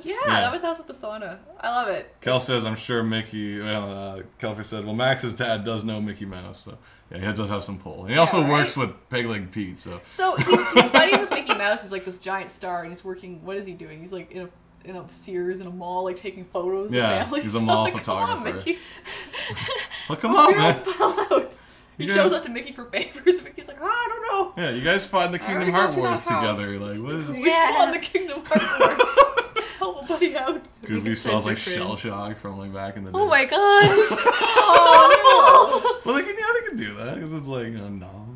Yeah, that was the house with the sauna. I love it. Kel says, I'm sure Mickey, Kelfer said, well, Max's dad does know Mickey Mouse, so yeah, he does have some pull. And he also works with Peg Leg Pete, so. So he's buddies with Mickey Mouse, who's like this giant star, and he's working, what is he doing? He's like in a Sears in a mall, like taking photos of families. He's a mall like, photographer. Come on, Mickey. Well, come on, man. Out. He shows up to Mickey for favors, and Mickey's like, I don't know. Yeah, you guys fought the Kingdom Heart Wars together. Like, what is this? We fought the Kingdom Heart Wars. Help a buddy out. Goofy it's so smells like different. shell shock from like back in the day. Oh my gosh! Oh, Well, they can do that because it's like no.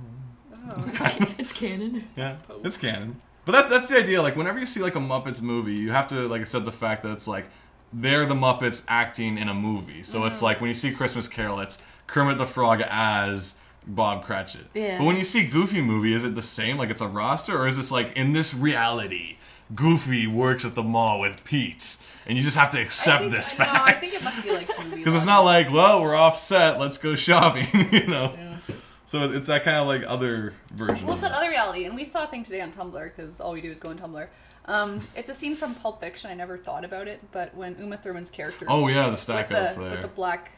it's canon. Yeah, it's canon. But that's the idea. Like whenever you see like a Muppets movie, you have to like accept the fact that it's like they're the Muppets acting in a movie. So it's like when you see Christmas Carol, it's Kermit the Frog as Bob Cratchit. Yeah. But when you see Goofy movie, is it the same? Like it's a roster, or is this like in this reality, Goofy works at the mall with Pete, and you just have to accept this fact? No, I think it must be like movie. Because it's not like, well, we're off set, let's go shopping, you know. Yeah. So it's that kind of like other version. Well, of it's that it. other reality, and we saw a thing today on Tumblr because all we do is go on Tumblr. It's a scene from Pulp Fiction. I never thought about it, but when Uma Thurman's character, Oh yeah, the stack with up the, there. with the black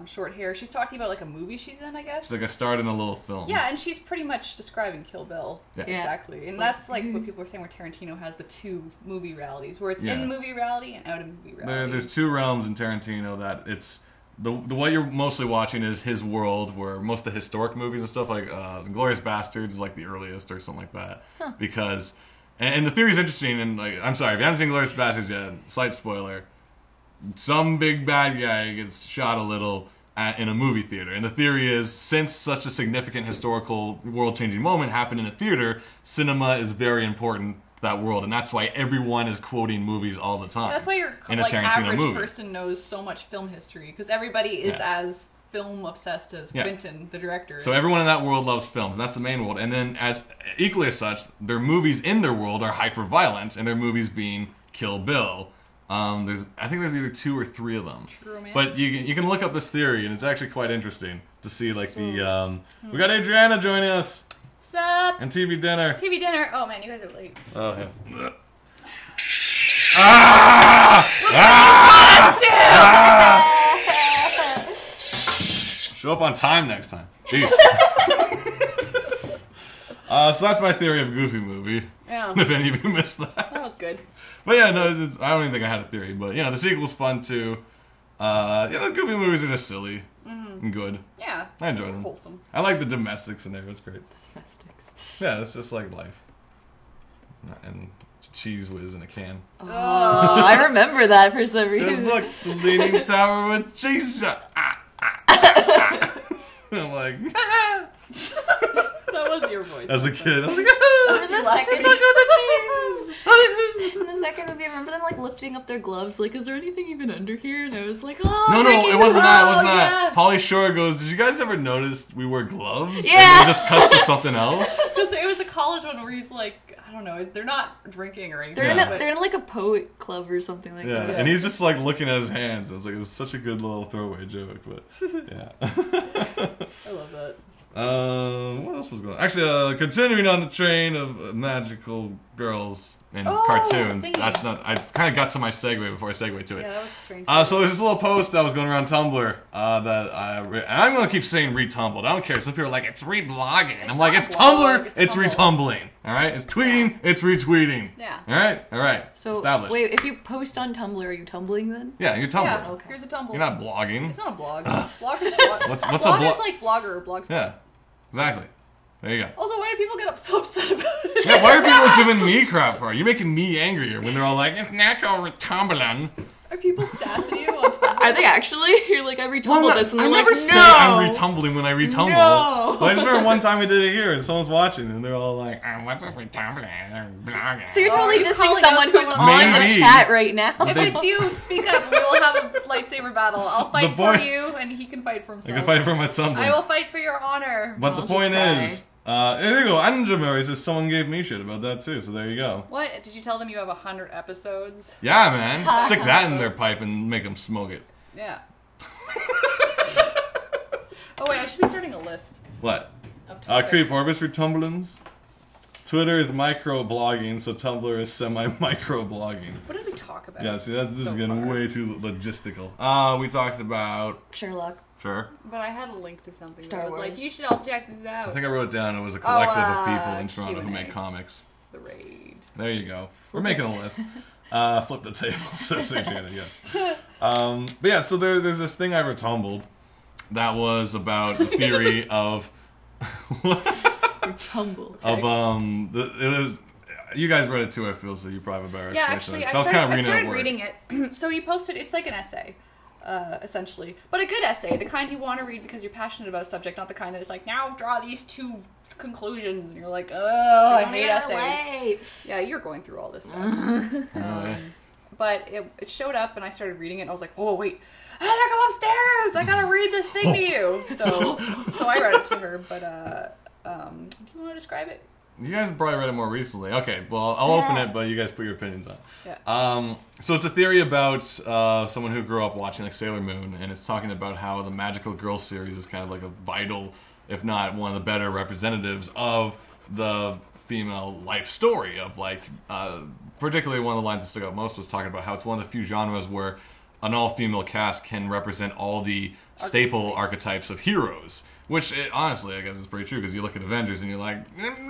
short hair, she's talking about like a movie she's in, I guess. It's like I starred in a little film. Yeah, and she's pretty much describing Kill Bill. Yeah. Yeah. Exactly. And that's like what people are saying where Tarantino has the two movie realities, where it's Yeah. in movie reality and out of movie reality. There's two realms in Tarantino that it's the what you're mostly watching is his world, where most of the historic movies and stuff like Inglourious Bastards is like the earliest or something like that. Huh. Because and the theory is interesting, and like I'm sorry if you haven't seen Inglourious Bastards yet, slight spoiler. Some big bad guy gets shot a little in a movie theater, and the theory is since such a significant historical world-changing moment happened in a theater, cinema is very important to that world, and that's why everyone is quoting movies all the time. That's why your in a like Tarantino average movie. person knows so much film history, because everybody is Yeah. as film obsessed as Yeah. Quentin, the director. So everyone in that world loves films, and that's the main world. And then, as equally as such, their movies in their world are hyper violent, and their movies being Kill Bill. I think there's either 2 or 3 of them. True Romance. But you can look up this theory, and it's actually quite interesting to see like the we got Adriana joining us Sup? and TV dinner. TV dinner. Oh man, you guys are late. Oh yeah. Show up on time next time. Jeez. So that's my theory of Goofy movie. Yeah. If any of you missed that. That was good. But yeah, no, I don't even think I had a theory. But you know, the sequel's fun too. Goofy movies are just silly and good. Yeah. I enjoy them. Wholesome. I like the domestics in there. It's great. Domestics. Yeah, it's just like life. And cheese whiz in a can. Oh, I remember that for some reason. Look, the Leaning Tower with cheese. I'm like, That was your voice. as a kid, I was like, In the second, talk about the cheese. in the second movie, I remember them like lifting up their gloves. Like, is there anything even under here? And I was like, oh, No, Ricky, it wasn't that. It wasn't Oh, that. yeah. Pauly Shore goes, did you guys ever notice we wear gloves? Yeah. And it just cuts to something else. It was a college one where he's like, I don't know, they're not drinking or anything. They're, Yeah. they're in like a poet club or something like Yeah, that. and he's just like looking at his hands. It was such a good little throwaway joke, but yeah. I love that. What else was going on? Actually, continuing on the train of magical girls and Oh, cartoons. thingy. That's not. I kind of got to my segue before I segued to it. Yeah, that was strange. So there's this little post that was going around Tumblr that and I'm gonna keep saying retumbled. I don't care. Some people are like, it's reblogging. I'm like, not it's a blog, Tumblr. it's It's Tumblr. retumbling. All right. It's tweeting. It's retweeting. Yeah. All right. So, Established. wait, if you post on Tumblr, are you tumbling then? Yeah, you're Tumblr. Yeah, Okay. here's a Tumblr. You're not blogging. It's not a blog. Blog is blog. What's a blog blog? is like blogger or blogspot. Yeah. Exactly. There you go. Also, why do people get so upset about it? Yeah, why are people giving me crap for? You're making me angrier when they're all like, it's not called retumbling. Are people sassing you on Twitter? Are they actually? You're like, I retumbled this, and I they're never like, say no. I'm retumbling when I retumble. No. But I just remember one time we did it here and someone's watching and they're all like, what's this retumbling? They're blogging. So you're Oh, are totally you dissing calling someone out who's someone? on the Maybe. chat right now. If it's you, speak up. We will have a lightsaber battle. I'll fight The for point- you, and he can fight for I himself. can fight for my tumbling. I will fight for your honor. But I'll the just point cry. is, there you go. Ninja Murray says someone gave me shit about that too, so there you go. What? Did you tell them you have 100 episodes? Yeah, man. Stick that in their pipe and make them smoke it. Yeah. Oh wait, I should be starting a list What? of topics. Creep Orbis retumblings. Twitter is micro-blogging, so Tumblr is semi-micro-blogging. What did we talk about? Yeah, see, this is So getting far? way too logistical. We talked about... Sherlock. Sure. But I had a link to something. Star that was Wars. like, you should all check this out. I think I wrote it down. It was a collective of people in Q&A. Toronto who make comics. The raid. There you go. We're making a list. Flip the table, says Adriana, yeah. But yeah, so there's this thing I retumbled that was about the theory of... Tumble. of it was you guys read it too, I feel, so you probably have a better Yeah, explanation. actually, So I was kind of reading it at started work. reading it. So he posted, it's like an essay, essentially. But a good essay, the kind you want to read because you're passionate about a subject, not the kind that is like, now draw these two conclusions, and you're like, oh, I hate essays. Yeah, you're going through all this stuff. But it showed up, and I started reading it, and I was like, oh, wait. I gotta go upstairs! I gotta read this thing to you! So I read it to her, but, do you want to describe it? You guys probably read it more recently. Okay, well, I'll open it, but you guys put your opinions on. Yeah. So it's a theory about someone who grew up watching like Sailor Moon, and it's talking about how the Magical Girl series is kind of like a vital, if not one of the better representatives of the female life story of like, particularly one of the lines that stuck out most was talking about how it's one of the few genres where an all-female cast can represent all the staple archetypes of heroes. Which, honestly, I guess is pretty true, because you look at Avengers and you're like,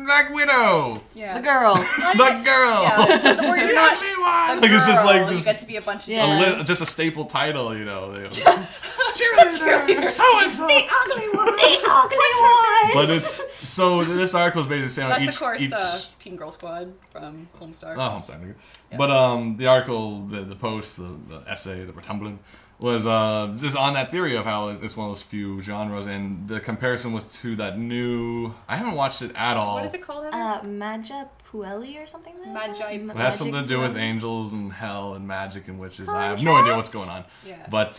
Black Widow! Yeah. The girl. The girl! Yeah, so where you're not a Like, it's just girl, like, you get to be a bunch of just a staple title, you know. cheerleader. So-and-so! The ugly one! The ugly one! But it's, so this article is basically saying That's, of course, Teen Girl Squad from Homestar. Oh, I'm sorry. Yeah. But the article, the post, the essay, the Retumbling, was just on that theory of how it's one of those few genres, and the comparison was to that new. I haven't watched it at all. What is it called? Magia Puelli or something like Magi. that? It has something to do with angels and hell and magic and witches. I have no idea what's going on. Yeah. But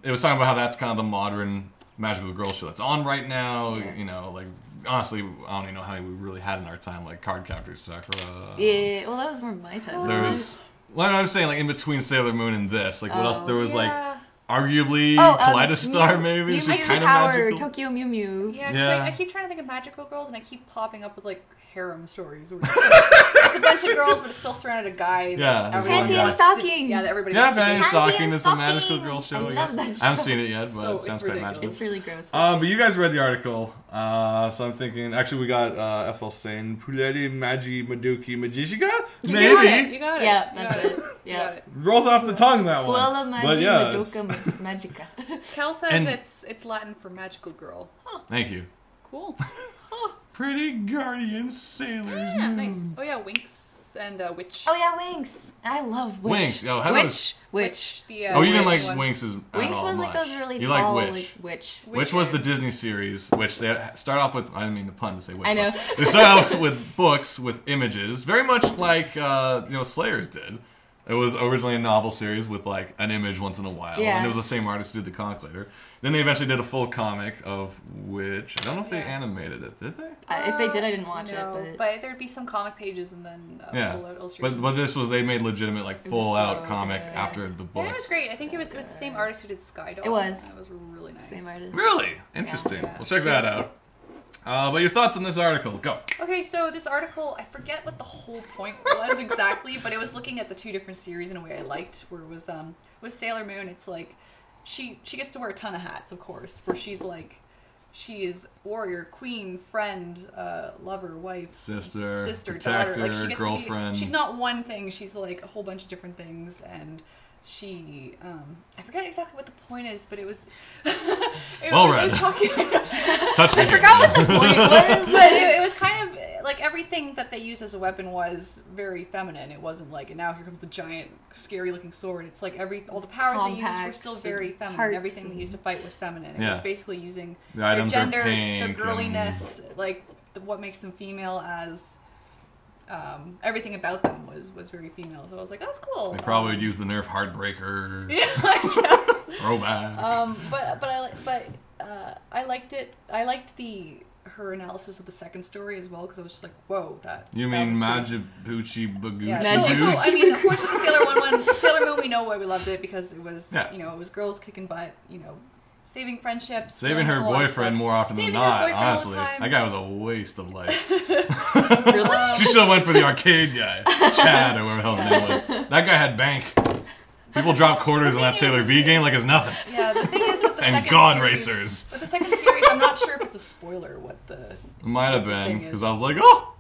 it was talking about how that's kind of the modern magical girl show that's on right now. Yeah. You know, like honestly, I don't even know how we really had in our time, like Card Captors Sakura. Yeah, well, that was more my time. There was. Well, I'm saying like in between Sailor Moon and this, like what else? There was like Yeah. arguably Kaleidostar, maybe. Mew She's Mew kind of Power, magical. Tokyo Mew Mew. Yeah, 'cause Yeah. I keep trying to think of magical girls, and I keep popping up with like harem stories. Where it's a bunch of girls, but it's still surrounded a guy. Yeah, there's one everybody Panty guy. and wants to- Stocking. Yeah, that everybody. Yeah, wants to Fanny do. and Stocking. Stocking. It's a magical girl show. I I love guess. that I haven't show. seen it yet, but So it sounds it's quite ridiculous. magical. It's really gross. But you guys read the article, so I'm thinking. Actually, we got FL saying Puleli Magi Maduki Magishika. You Maybe got it. You got it. Yeah, You that's got it. You Yeah. got it. rolls off the tongue that one. Puella But Magi yeah, it's- Madoka Magica. Kel says And- it's Latin for magical girl. Thank you. Cool. Pretty guardian sailors. Yeah, nice. Oh yeah, Winx and Witch. Oh yeah, Winx. I love Witch. Winx, yo, how does- Witch. The, Oh, you didn't like one. Winx's at Winx all was like much. those really You tall, like Witch. like Witch. Which was the one? Disney series, which they start off with. I didn't mean the pun to say which. I know. but They start out with books with images, very much like Slayers did. It was originally a novel series with like an image once in a while, Yeah. and it was the same artist who did the comic later. Then they eventually did a full comic of which I don't know if they Yeah. animated it. Did they? If they did, I didn't watch No, it, but there'd be some comic pages and then Yeah, full illustrations. but this was they made legitimate like was full out so comic good. after the Yeah, books. it was great. I think it was the same artist who did Skydoll. It was. And it was really nice. same artist. Really interesting. Yeah. We'll check that out. But your thoughts on this article? Go. Okay, so this article, I forget what the whole point was exactly, but it was looking at the two different series in a way I liked, where it was with Sailor Moon, it's like she gets to wear a ton of hats, of course, where she is warrior, queen, friend, lover, wife, Sister, daughter. protector, Like she gets girlfriend. she's not one thing, she's like a whole bunch of different things, and she I forget exactly what the point is, but it was it Well was, read. it was talking Touch me. I forgot what the point was. but it was kind of like everything that they used as a weapon was very feminine. It wasn't like, and now here comes the giant, scary-looking sword. It's like all the powers they used were Compact still very and feminine. hearts Everything they and- used to fight was feminine. It Yeah. was basically using The their items gender, are pink. their girliness, like what makes them female as. Everything about them was very female, so I was like, "That's cool." They probably would use the Nerf Heartbreaker. Yeah, I guess. Throwback. I liked it. I liked her analysis of the second story as well, because I was just like, "Whoa, that." You that mean was pretty- Majibuchi Baguchi? Yeah, Magic so, Boots. I mean, of course, the Sailor Moon, we know why we loved it, because it was, Yeah. it was girls kicking butt, saving friendships, Saving doing her a whole lot of boyfriend stuff. more often than Saving her not, boyfriend all the honestly. time. That guy was a waste of life. Really? She should have went for the arcade guy. Chad, or whatever the hell his name was. That guy had bank. People drop quarters on that Sailor V game like it's nothing. Yeah, the thing is with the And second God series, Racers. with the second series, I'm not sure if it's a spoiler what the. It might have the been, thing because is. I was like, oh!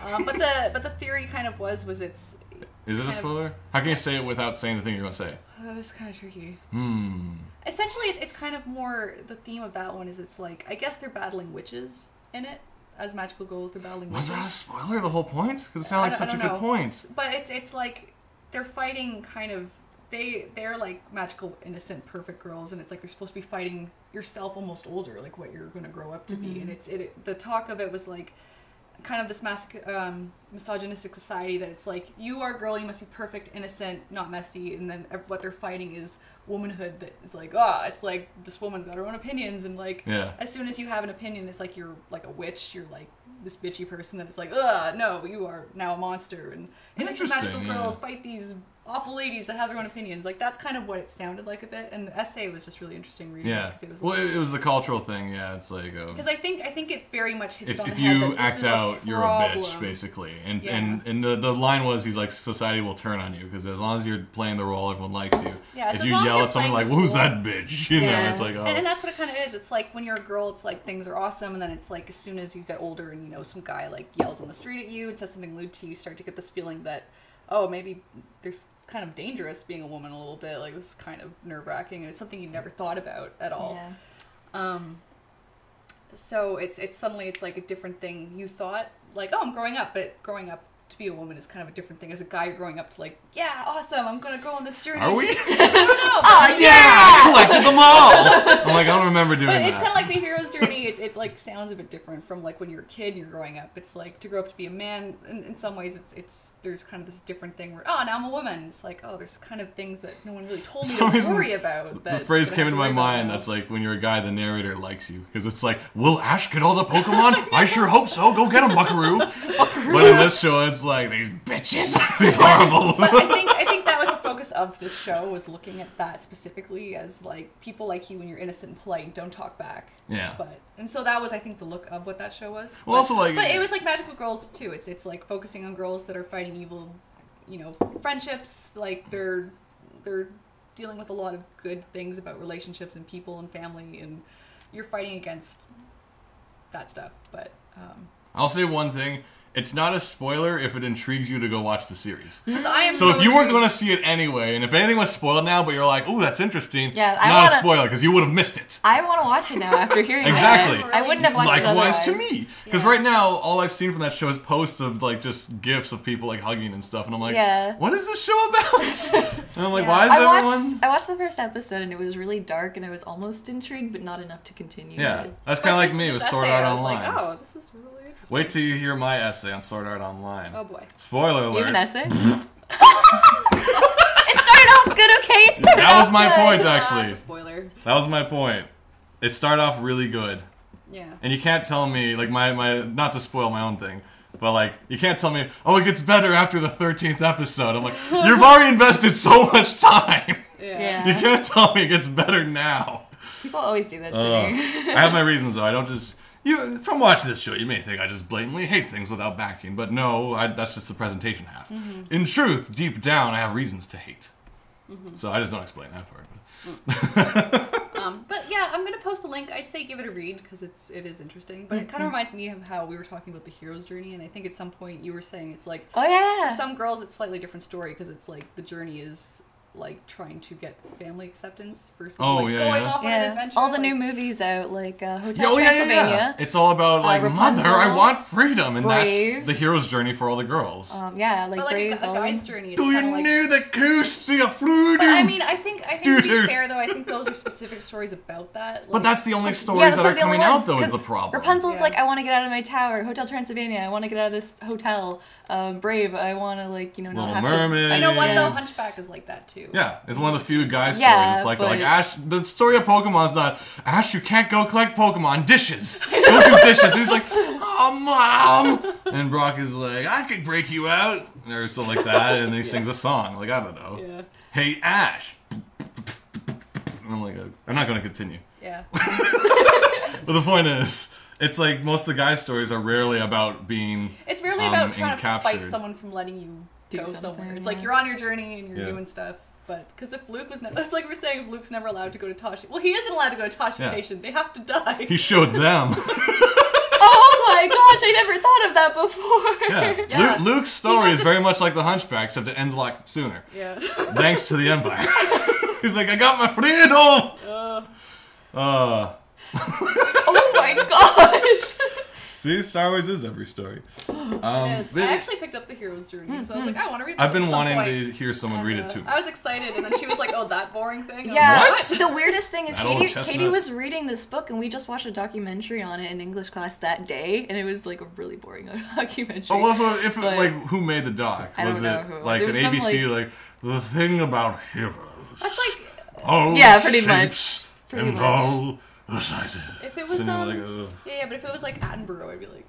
But the theory kind of was it's. Is it a kind of- spoiler? How can you say it without saying the thing you're going to say? It's kind of tricky. Hmm. Essentially, it's kind of more the theme of that one is it's like I guess they're battling witches in it. as magical girls, they're battling. Was that a wizards. spoiler? The whole point? Because it sounded like such a good point. But it's like they're fighting kind of. They're like magical, innocent, perfect girls, and it's like they're supposed to be fighting yourself almost older, like what you're going to grow up to be. And the talk of it was like kind of this misogynistic society that it's like, you are a girl, you must be perfect, innocent, not messy, and then what they're fighting is womanhood that is like, it's like this woman's got her own opinions, and like as soon as you have an opinion, it's like you're like a witch, you're like this bitchy person that it's like, no, you are now a monster, and innocent magical girls fight these awful ladies that have their own opinions. Like, that's kind of what it sounded like a bit, and the essay was just really interesting reading. Yeah, it was it was the cultural thing. Yeah, it's like because I think it very much hits on the if head you that act this is out, you're a problem. bitch, basically. And the line was, he's like, society will turn on you because as long as you're playing the role, everyone likes you. Yeah, if you yell at someone like, "Who's that bitch?" You know, it's like, and that's what it kind of is. It's like when you're a girl, it's like things are awesome, and then it's like as soon as you get older and some guy like yells on the street at you and says something lewd to you, you start to get this feeling that maybe there's kind of dangerous being a woman a little bit. Like, this is kind of nerve-wracking, and it's something you never thought about at all. Yeah. So it's suddenly it's like a different thing. You thought like, I'm growing up, but growing up to be a woman is kind of a different thing. As a guy, you're growing up to like, awesome, I'm gonna go on this journey. Are we? I collected them all. I'm like, I don't remember doing that. But it's kind of like the hero's journey. It like sounds a bit different from like when you're a kid and you're growing up. It's like to grow up to be a man. In some ways, it's there's kind of this different thing where now I'm a woman. It's like, there's kind of things that no one really told me to worry about. The phrase came into my mind. That's like when you're a guy, the narrator likes you because it's like, will Ash get all the Pokemon? I sure hope so. Go get him, Buckaroo. But in this show, it's like these bitches, these horrible. But I think that was the focus of this show, was looking at that specifically as like, people like you when you're innocent and polite, don't talk back. Yeah. And so that was, I think, the look of what that show was. Well, also like, but it was like magical girls too. It's like focusing on girls that are fighting evil, friendships. Like they're dealing with a lot of good things about relationships and people and family, and you're fighting against that stuff. But I'll say one thing. It's not a spoiler if it intrigues you to go watch the series. So if you weren't going to see it anyway, and if anything was spoiled now, but you're like, "Ooh, that's interesting," it's not a spoiler because you would have missed it. I want to watch it now after hearing exactly. that. I wouldn't have watched it otherwise. Likewise to me, because right now all I've seen from that show is posts of like just gifs of people like hugging and stuff, and I'm like, "What is this show about?" And I'm like, "Why is everyone?" I watched the first episode and it was really dark, and I was almost intrigued, but not enough to continue. Yeah, that's kind of like me with Sword Art Online. Like, this is really interesting. Wait till you hear my essay on Sword Art Online. Oh boy. Spoiler alert. You have an essay? It started off good, okay? That was my point, actually. Spoiler. That was my point. It started off really good. Yeah. And you can't tell me, like, my not to spoil my own thing, but, like, you can't tell me, it gets better after the 13th episode. I'm like, you've already invested so much time. Yeah. You can't tell me it gets better now. People always do that to me. I have my reasons, though. I don't just... from watching this show, you may think I just blatantly hate things without backing, but no, that's just the presentation half. Mm-hmm. In truth, deep down, I have reasons to hate. Mm-hmm. So I just don't explain that part. But yeah, I'm gonna post a link. I'd say give it a read because it is interesting. But it kind of reminds me of how we were talking about the hero's journey, and I think at some point you were saying it's like, for some girls it's slightly different story because it's like the journey is like trying to get family acceptance versus going off on an adventure. All the new movies out, like Hotel Transylvania. Yeah. It's all about like Rapunzel, mother, I want freedom, and Brave. that's the hero's journey for all the girls. But Brave. a guy's journey. Do you know the coast of Florida? But I mean, I think to be fair though, I think those are specific stories about that. Like, but that's the only stories that are coming out though. Is the problem? Rapunzel's like, I want to get out of my tower. Hotel Transylvania, I want to get out of this hotel. Brave, I want to Little Mermaid. You know what though? Hunchback is like that too. Yeah, it's one of the few guy stories. It's like Ash. The story of Pokemon's not Ash. You can't go collect Pokemon. Dishes. Go do dishes. He's like, oh mom. And Brock is like, I could break you out or something like that. And he sings a song. Like I don't know. Yeah. Hey Ash. And I'm like, I'm not going to continue. Yeah. But the point is, it's like most of the guy stories are rarely about being. It's rarely about trying to captured. fight someone from letting you go somewhere. It's yeah. like you're on your journey and you're doing stuff. But because if Luke was, it's like we're saying, if Luke's never allowed to go to Toshi. Well, he isn't allowed to go to Toshi Station. They have to die. He showed them. Oh my gosh! I never thought of that before. Yeah. Luke's story is very much like the Hunchback, except it ends a lot sooner. Yeah. Thanks to the Empire. He's like, I got my freedom. Oh my gosh! See, Star Wars is every story. I actually picked up the hero's journey, so I was like, I want to read this. I've been at some wanting point. to hear someone read it too. I was excited, and then she was like, "Oh, that boring thing." Yeah. What? The weirdest thing is That old Katie chestnut. was reading this book, and we just watched a documentary on it in English class that day, and it was like a really boring documentary. Oh, well, if But- like, who made the doc? I don't Was know it who it was. like It was an some, ABC, like, the thing about heroes? That's like All Yeah, pretty shapes much. Pretty and much. all the sizes. if it was And you're like, yeah, but if it was like Attenborough, I'd be like,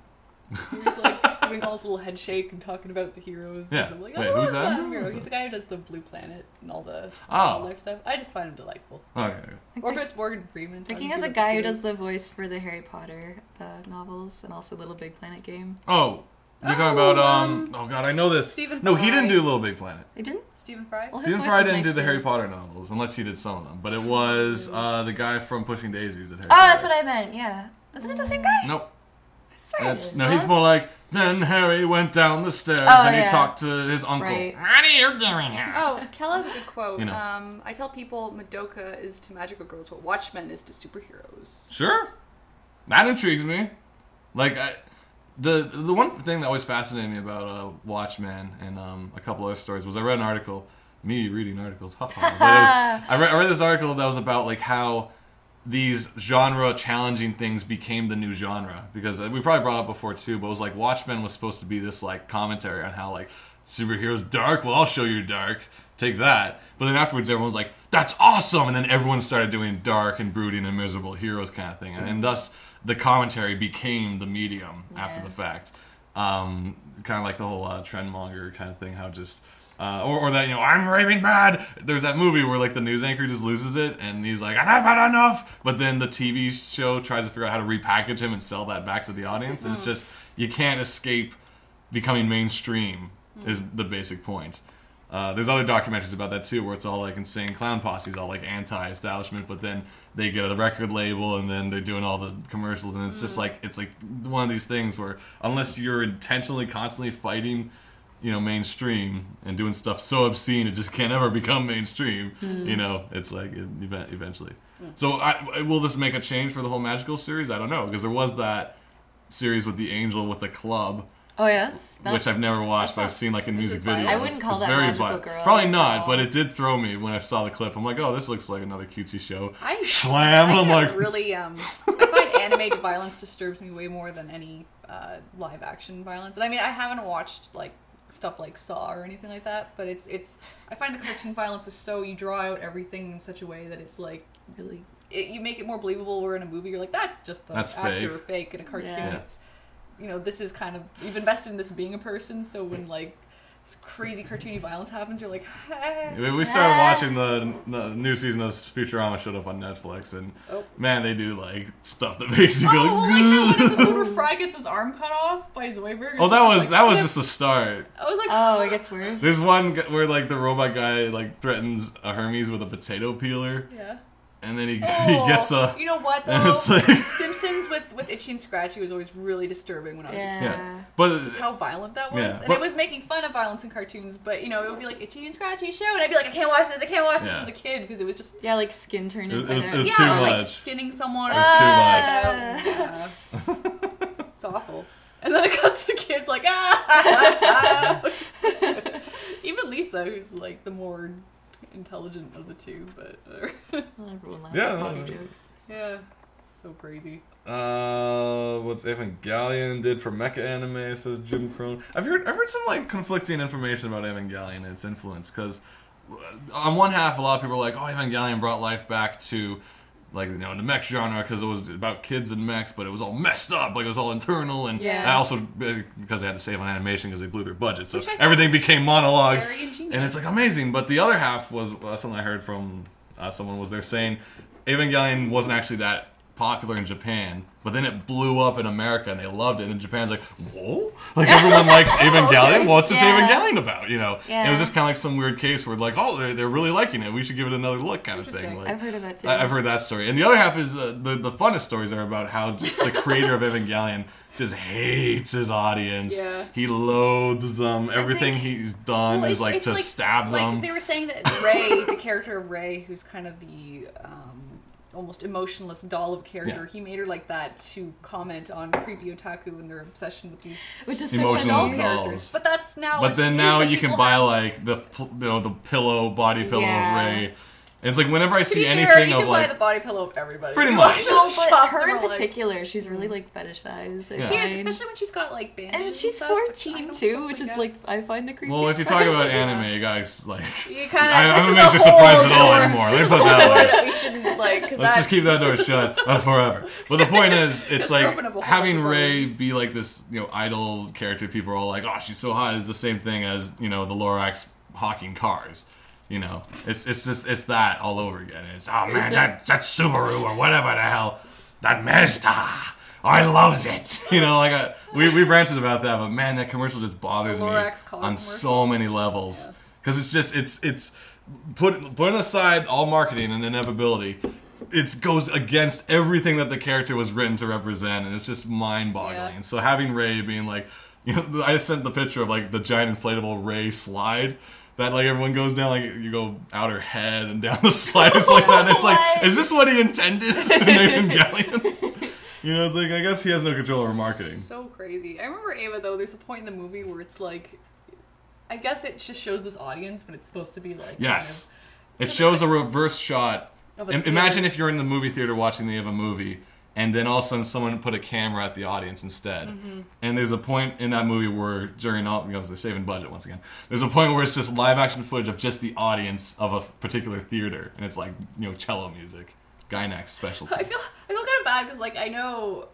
he was like doing all this little head shake and talking about the heroes. Yeah. And I'm like, Wait, oh, who's I love Attenborough? Attenborough. He's the guy who does the Blue Planet and all the Oh. wildlife stuff. I just find him delightful. Okay. Or if it's Morgan Freeman. Thinking talking of the about guy who heroes. does the voice for the Harry Potter novels and also Little Big Planet game. Oh, you're talking about oh god, I know this. Stephen No, he Fry. didn't do Little Big Planet. They didn't? Stephen Fry. Well, his Stephen voice Fry was didn't do nice the too. Harry Potter novels, unless he did some of them. But it was the guy from Pushing Daisies that Harry Oh, Potter. that's what I meant. Yeah. Wasn't it the same guy? Nope. I swear it No, he's was. more like, then Harry went down the stairs Oh, and he yeah. talked to his uncle. Right. What are you doing here? Oh, Kel has a good quote. You know. I tell people Madoka is to magical girls what Watchmen is to superheroes. Sure. That intrigues me. Like, the one thing that always fascinated me about Watchmen and a couple other stories was I read an article, me reading articles, haha. But I read this article that was about like how these genre challenging things became the new genre, because we probably brought it up before too, but it was like Watchmen was supposed to be this like commentary on how like superheroes dark, well I'll show you dark, take that. But then afterwards everyone was like, that's awesome, and then everyone started doing dark and brooding and miserable heroes kind of thing, and thus the commentary became the medium after the fact. Kind of like the whole trendmonger kind of thing, how just or that, you know, I'm raving mad. There's that movie where like the news anchor just loses it and he's like, I've had enough, but then the TV show tries to figure out how to repackage him and sell that back to the audience, and it's just, you can't escape becoming mainstream is the basic point. There's other documentaries about that too, where it's all like insane clown posses, all like anti-establishment, but then they get a record label and then they're doing all the commercials, and it's just like, it's like one of these things where unless you're intentionally constantly fighting, you know, mainstream and doing stuff so obscene it just can't ever become mainstream, you know, it's like eventually. So will this make a change for the whole magical series? I don't know, because there was that series with the angel with the club, Oh, yeah? which I've never watched, but I've seen like in music videos. I wouldn't call It's that very magical violent. girl Probably at not, all. but it did throw me when I saw the clip. I'm like, oh, this looks like another cutesy show. I Slam! I I'm get like, really I find animated violence disturbs me way more than any live action violence. And I mean, I haven't watched like stuff like Saw or anything like that, but it's I find the cartoon violence is so, you draw out everything in such a way that it's like Really? you make it more believable, where in a movie you're like, that's just an That's actor fake. or fake. In a cartoon Yeah. it's, you know, this is kind of, you've invested in this being a person, so when like this crazy cartoony violence happens, you're like, we started watching the new season of Futurama showed up on Netflix, and man, they do like stuff that makes you go. oh, like that one episode where Fry gets his arm cut off by Zoidberg. Oh, that was just the start. I was like, Oh, it gets worse. There's one where like the robot guy like threatens a Hermes with a potato peeler, yeah. and then he Oh, gets a. You know what and though? it's like Simpsons with Itchy and Scratchy was always really disturbing when I was a kid. yeah, but Just how violent that was. Yeah, And but- it was making fun of violence in cartoons, but you know, it would be like Itchy and Scratchy show, and I'd be like, I can't watch this Yeah. as a kid, because it was just Yeah, like skin turned It inside was- out. it was yeah, too or like much. skinning someone. It was too much. Yeah. It's awful. And then it cuts to the kids like, ah! Even Lisa, who's like the more intelligent of the two, but Well, everyone laughs Yeah, at no, potty no. jokes. yeah, so crazy. What's Evangelion did for mecha anime, says Jim Crone. I've heard some like conflicting information about Evangelion and its influence, because on one half a lot of people are like, oh, Evangelion brought life back to like, you know, the mech genre because it was about kids and mechs, but it was all messed up, like it was all internal, and Yeah. also because they had to save on animation because they blew their budget, so Which I thought everything became monologues, very ingenious. and it's like amazing. But the other half was something I heard from someone was there saying Evangelion wasn't actually that popular in Japan, but then it blew up in America and they loved it, and then Japan's like, whoa, like everyone likes Evangelion. okay. What's this Yeah. Evangelion about? You know, Yeah. it was just kind of like some weird case where like, oh, they're really liking it. We should give it another look, kind of thing. Interesting. Like, I've heard of that too. I've heard that story, and the other half is the funnest stories are about how just the creator of Evangelion just hates his audience. Yeah. He loathes them. Everything think- he's done Well, is like to stab like them. they were saying that Ray, the character of Ray, who's kind of the almost emotionless doll of a character. Yeah. He made her like that to comment on creepy otaku and their obsession with these Which is so emotional funny. dolls. But that's now. But what then she now is, you like, can people buy have- like the pillow, body pillow Yeah. of Rey. It's like whenever I To see be fair, anything you of can buy like the body pillow of everybody. Pretty You much. go to No, but shops her and in we're like- particular, she's really like fetishized. I Yeah. She is, find. especially when she's got like bandages. And she's stuff, which I 14 don't too, fucking which is get. like I find the creepy. well, if you talk about anime, you guys like You kind of. I'm amazed you're surprised at all anymore. Let me put it that way. That we shouldn't like. Cause Let's just keep that door shut forever. But the point is, it's Just like open up a whole having bunch of Rey doors. be like this, idol character. People are all like, "Oh, she's so hot." Is the same thing as the Lorax hawking cars. It's that all over again. It's man, that's Subaru or whatever the hell, that Mazda. I loves it. We ranted about that, but man, that commercial just bothers The me Lorax car on commercial? so many levels. Because it's putting aside all marketing and inevitability, it goes against everything that the character was written to represent, and it's just mind-boggling. Yeah. So having Rey being like, I sent the picture of like the giant inflatable Rey slide. That like everyone goes down, like you go out her head and down the slide. It's like that. And it's like, is this what he intended? in Evangelion? It's like I guess he has no control over marketing. So crazy. I remember Ava though. There's a point in the movie where it's like, I guess it just shows this audience, but it's supposed to be like. Yes, it shows a reverse shot. Of a Imagine theater. if you're in the movie theater watching the Eva movie, and then all of a sudden someone put a camera at the audience instead. Mm-hmm. And there's a point in that movie where during all, because they're saving budget once again, there's a point where it's just live action footage of just the audience of a particular theater, and it's like cello music, Gynax specialty. I feel kind of bad because like I know,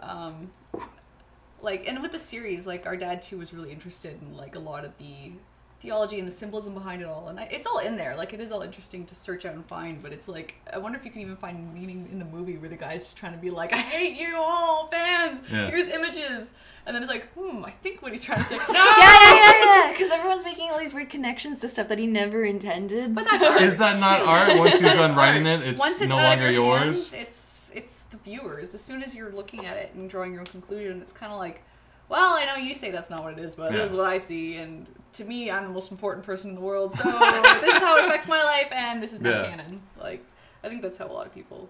like and with the series, like our dad too was really interested in like a lot of the theology and the symbolism behind it all, and it's all in there. Like it is all interesting to search out and find, but it's like I wonder if you can even find meaning in the movie where the guy's just trying to be like, I hate you all fans. Yeah. Here's images, and then it's like, I think what he's trying to say. No. Yeah. Because everyone's making all these weird connections to stuff that he never intended. But that's art. Is that not art? Once you've done writing it, it's Once no out of longer your yours. hands, it's the viewers. As soon as you're looking at it and drawing your own conclusion, it's kind of like, well, I know you say that's not what it is, but this is what I see, and to me, I'm the most important person in the world, so this is how it affects my life, and this is not canon. Like, I think that's how a lot of people.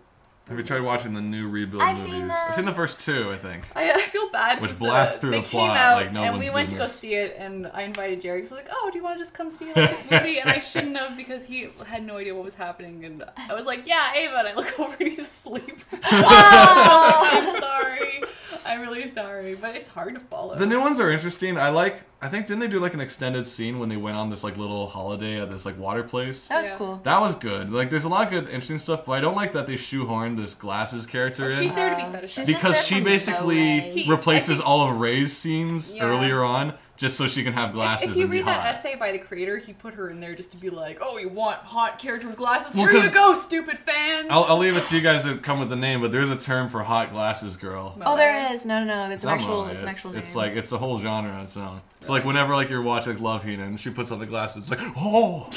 Have you tried watching the new rebuild I've movies? seen I've seen the first two, I think. I feel bad. Which 'cause blasts through they the came plot out, like no and one's we went to go business. see it, and I invited Jerry. Because like, oh, do you want to just come see like, this movie? And I shouldn't have because he had no idea what was happening, and I was like, yeah, Ava, and I look over and he's asleep. I'm sorry. I'm really sorry, but it's hard to follow. The new ones are interesting. I think didn't they do like an extended scene when they went on this like little holiday at this like water place? That was Yeah. cool. That was good. Like there's a lot of good interesting stuff, but I don't like that they shoehorned this glasses character in. She's there to be fetishized. She's just Because there she from basically nowhere. replaces I think- all of Ray's scenes Yeah. earlier on just so she can have glasses If you and be read that hot. essay by the creator, he put her in there just to be like, oh, you want hot character with glasses? Well, Here you 'cause- go, stupid fans! I'll leave it to you guys to come with the name, but there's a term for hot glasses girl. Oh, there is. No. It's an Not actual. Molly. It's an actual name. It's like it's a whole genre on its own. It's like whenever like you're watching like Love Hina and she puts on the glasses, it's like, oh,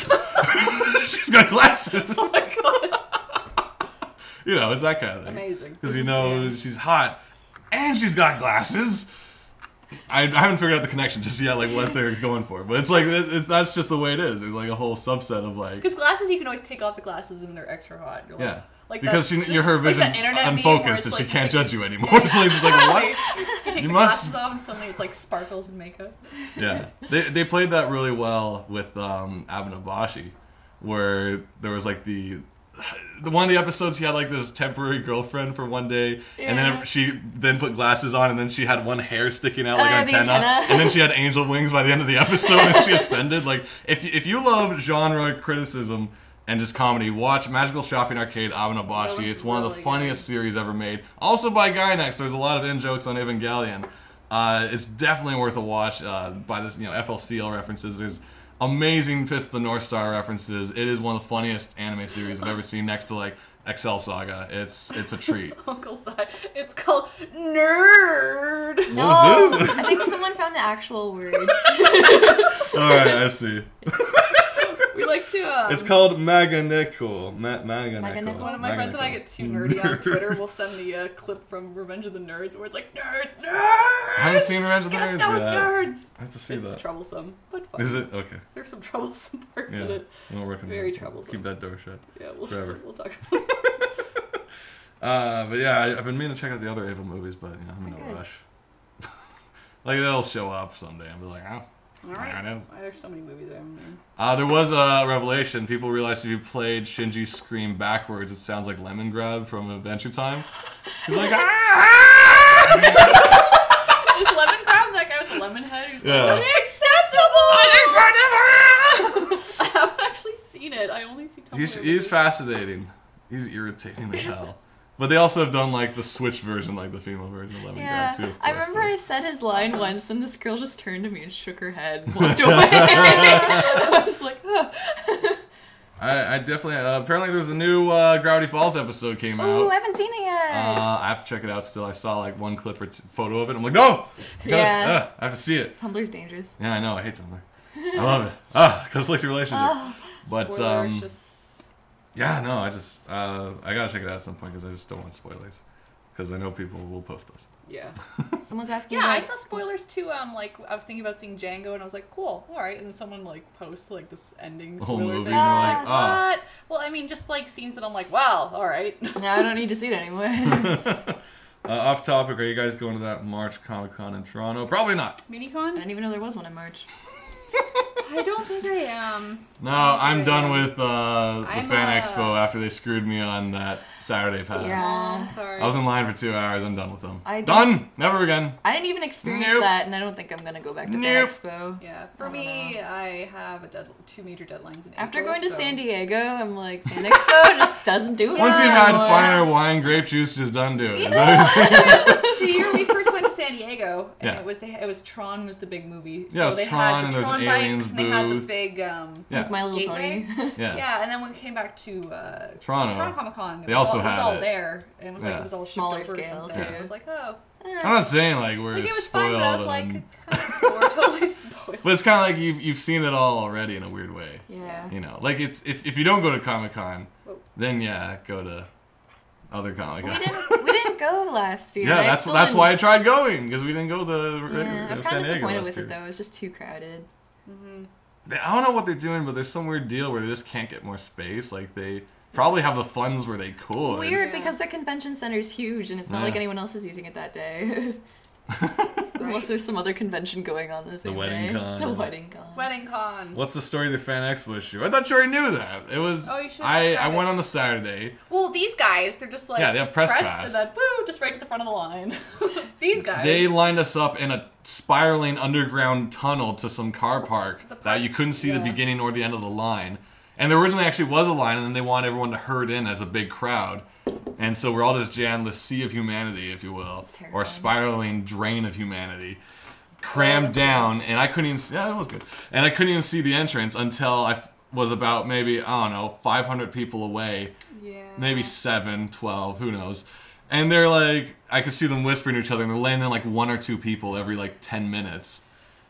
she's got glasses. Oh my god. It's that kind of thing. Amazing. Because This is she's hot and she's got glasses. I haven't figured out the connection just yet, like what they're going for, but it's like that's just the way it is. There's like a whole subset of like, Because glasses, you can always take off the glasses and they're extra hot. You're like, yeah, like because that's- her like vision's that internet meme where unfocused it's and like she can't you judge you anymore. So it's like what? You take You the must- glasses off and suddenly it's like sparkles and makeup. Yeah, they played that really well with Abinabashi, where there was like the one of the episodes he had like this temporary girlfriend for one day, and then she then put glasses on, and then she had one hair sticking out like an the antenna, antenna. and then she had angel wings by the end of the episode, and she ascended. Like if you love genre criticism and just comedy, watch Magical Shopping Arcade Abinabashi. That looks It's one of the really funniest good. series ever made. Also by Gynax. There's a lot of in jokes on Evangelion. It's definitely worth a watch. By this, FLCL references. There's amazing Fist of the North Star references. It is one of the funniest anime series I've ever seen, next to like Excel Saga. It's a treat. Uncle Si. It's called nerd. No, What was this? I think someone found the actual word. All right, I see. We like to. It's called Maganeko. Maganeko. One of my friends and I get too nerdy on Twitter. We'll send the clip from Revenge of the Nerds where it's like, nerds, nerds! I haven't seen Revenge of the Nerds That was yet. nerds! I have to see It's that. troublesome, but fun. Is it? Okay. There's some troublesome parts Yeah. in it. We'll work on Very that. troublesome. Keep that door shut. Yeah, Forever. we'll talk about it. But yeah, I've been meaning to check out the other Ava movies, but I'm in no rush. Like they'll show up someday and be like, oh. All right. There's so many movies I haven't seen. There was a revelation. People realized if you played Shinji's scream backwards, it sounds like Lemon Grab from Adventure Time. He's like, ah! Is Lemon Grab that guy with the lemon head? Who's Yeah. like, unacceptable! Unacceptable! I haven't actually seen it. I only see Tumblr. He's fascinating. He's irritating as hell. But they also have done like the Switch version, like the female version of Lemon Grab too. Of course, I remember though. I said his line once, and this girl just turned to me and shook her head and walked away. I was like, oh. I definitely. Apparently, there's a new Gravity Falls episode came out. Ooh, I haven't seen it yet. I have to check it out still. I saw like one clip or photo of it. I'm like, no! Yeah. I have to see it. Tumblr's dangerous. Yeah, I know. I hate Tumblr. I love it. Conflicted relationship. But Spoilers, just... yeah, no, I gotta check it out at some point because I just don't want spoilers. Because I know people will post those. Yeah. Someone's asking. Yeah, I about... saw spoilers too. Like I was thinking about seeing Django, and I was like, cool, all right. And then someone like posts like this ending The whole spoiler movie, thing. and you're I'm like, oh. what? Well, I mean, just like scenes that I'm like, wow, all right. No, I don't need to see it anymore. Off topic, are you guys going to that March Comic-Con in Toronto? Probably not. I Minicon? didn't even know there was one in March. I don't think I am. No, I'm done with the I'm, Fan Expo after they screwed me on that Saturday pass. Yeah. Oh, sorry. I was in line for 2 hours. I'm done with them. I didn't- Done! Never again. I didn't even experience Nope. that, and I don't think I'm gonna go back to Nope. Fan Expo. Yeah, for I don't me, know. I have two major deadlines in April. After going to so... San Diego, I'm like, Fan Expo just doesn't do it. Once you've had anymore. finer wine, grape juice just done do it. Is that what you're saying? The year we first went to San Diego, and Yeah. it was Tron was the big movie. Yeah, it was they Tron, had the and there's Tron Aliens bikes, and they had the booth. big Yeah. Like My Little Gateway? Pony. Yeah. yeah, and then when we came back to Toronto. Toronto Comic Con, They also it was had all it. there, and it was like Yeah. it was all shipped Smaller over or scale, something. too. I was like, oh, I'm not saying like we're like it was spoiled. fine, but I was like, and- we're totally spoiled. But it's kind of like you've seen it all already in a weird way. Yeah. You know, like it's if you don't go to Comic-Con, Whoa. then yeah, go to other We Comic-Con. didn't go last year. Yeah, and I that's still that's didn't- why I tried going because we didn't go to Yeah, I was San kind of Diego disappointed last with year. it though. It was just too crowded. I don't know what they're doing, but there's some weird deal where they just can't get more space. Like they probably have the funds where they could. Weird Yeah. because the convention center's huge and it's not Yeah. like anyone else is using it that day. Unless there's some other convention going on the same Wedding day. con. The wedding con. Wedding Con. What's the story of the Fan Expo issue? I thought you already knew that. It was. Oh, you should I describe went it. on the Saturday. Well, these guys, they're just like Yeah, they have press pass. and then woo, just right to the front of the line. These guys. They lined us up in a spiraling underground tunnel to some car park that you couldn't see the Yeah. beginning or the end of the line. And there originally actually was a line, and then they wanted everyone to herd in as a big crowd. And so we're all just jammed, the sea of humanity, if you will, That's terrifying. or a spiraling drain of humanity, crammed down. And I couldn't even. Yeah, that was good. And I couldn't even see the entrance until I was about maybe, I don't know, 500 people away. Yeah. Maybe 7, 12, who knows. And they're like, I could see them whispering to each other, and they're landing like 1 or 2 people every like 10 minutes.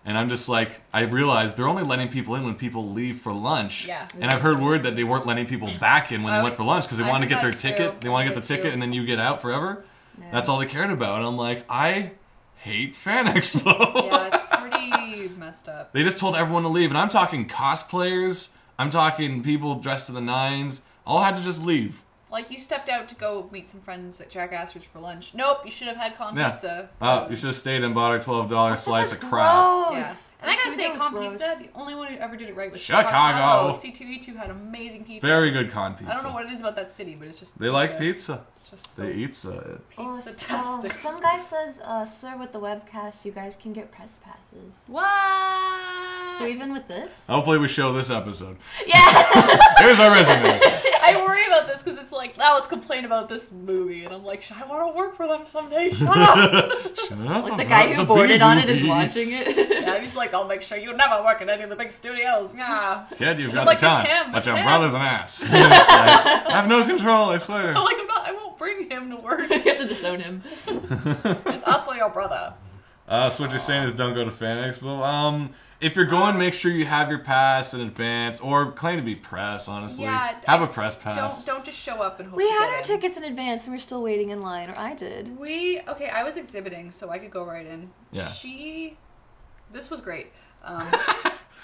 And I'm just like, I realized they're only letting people in when people leave for lunch. Yeah. And I've heard word that they weren't letting people back in when they went for lunch because they I wanted to get their heard that ticket. too. They want to get I the heard ticket, too. and then you get out forever. Yeah. That's all they cared about. And I'm like, I hate Fan Expo. Yeah, it's pretty messed up. They just told everyone to leave. And I'm talking cosplayers. I'm talking people dressed to the nines. All had to just leave. Like, you stepped out to go meet some friends at Jack Astor's for lunch. Nope, you should have had con Yeah. pizza. Oh, you should have stayed and bought a $12 slice of crap. Yeah. Gross. And I gotta The say, food was con gross. pizza, the only one who ever did it right was Chicago. C2E2 had amazing pizza. Very good con pizza. I don't know what it is about that city, but it's just They like pizza. It's just so They eat so. pizza-tastic. some guy says, sir, with the webcast, you guys can get press passes. What? So even with this? Hopefully we show this episode. Yeah. Here's our resume. I worry about this because it's like, now let's complain about this movie. And I'm like, I want to work for them someday. Shut up. Shut up Like the guy about who the boarded big on it is movie. watching it. Yeah, he's like, I'll make sure you never work in any of the big studios. Yeah. Kid, you've And got I'm like, the talent, it's him, but it's your him. brother's an ass. It's like, I have no control, I swear. I'm like, I won't bring him to work. You have to disown him. It's also your brother. So what you're saying is don't go to Fan Expo. If you're going, make sure you have your pass in advance, or claim to be press. Honestly, Yeah, have a press pass. Don't just show up and hope We you had get our in. tickets in advance and we're still waiting in line, or I did. Okay, I was exhibiting, so I could go right in. Yeah. This was great.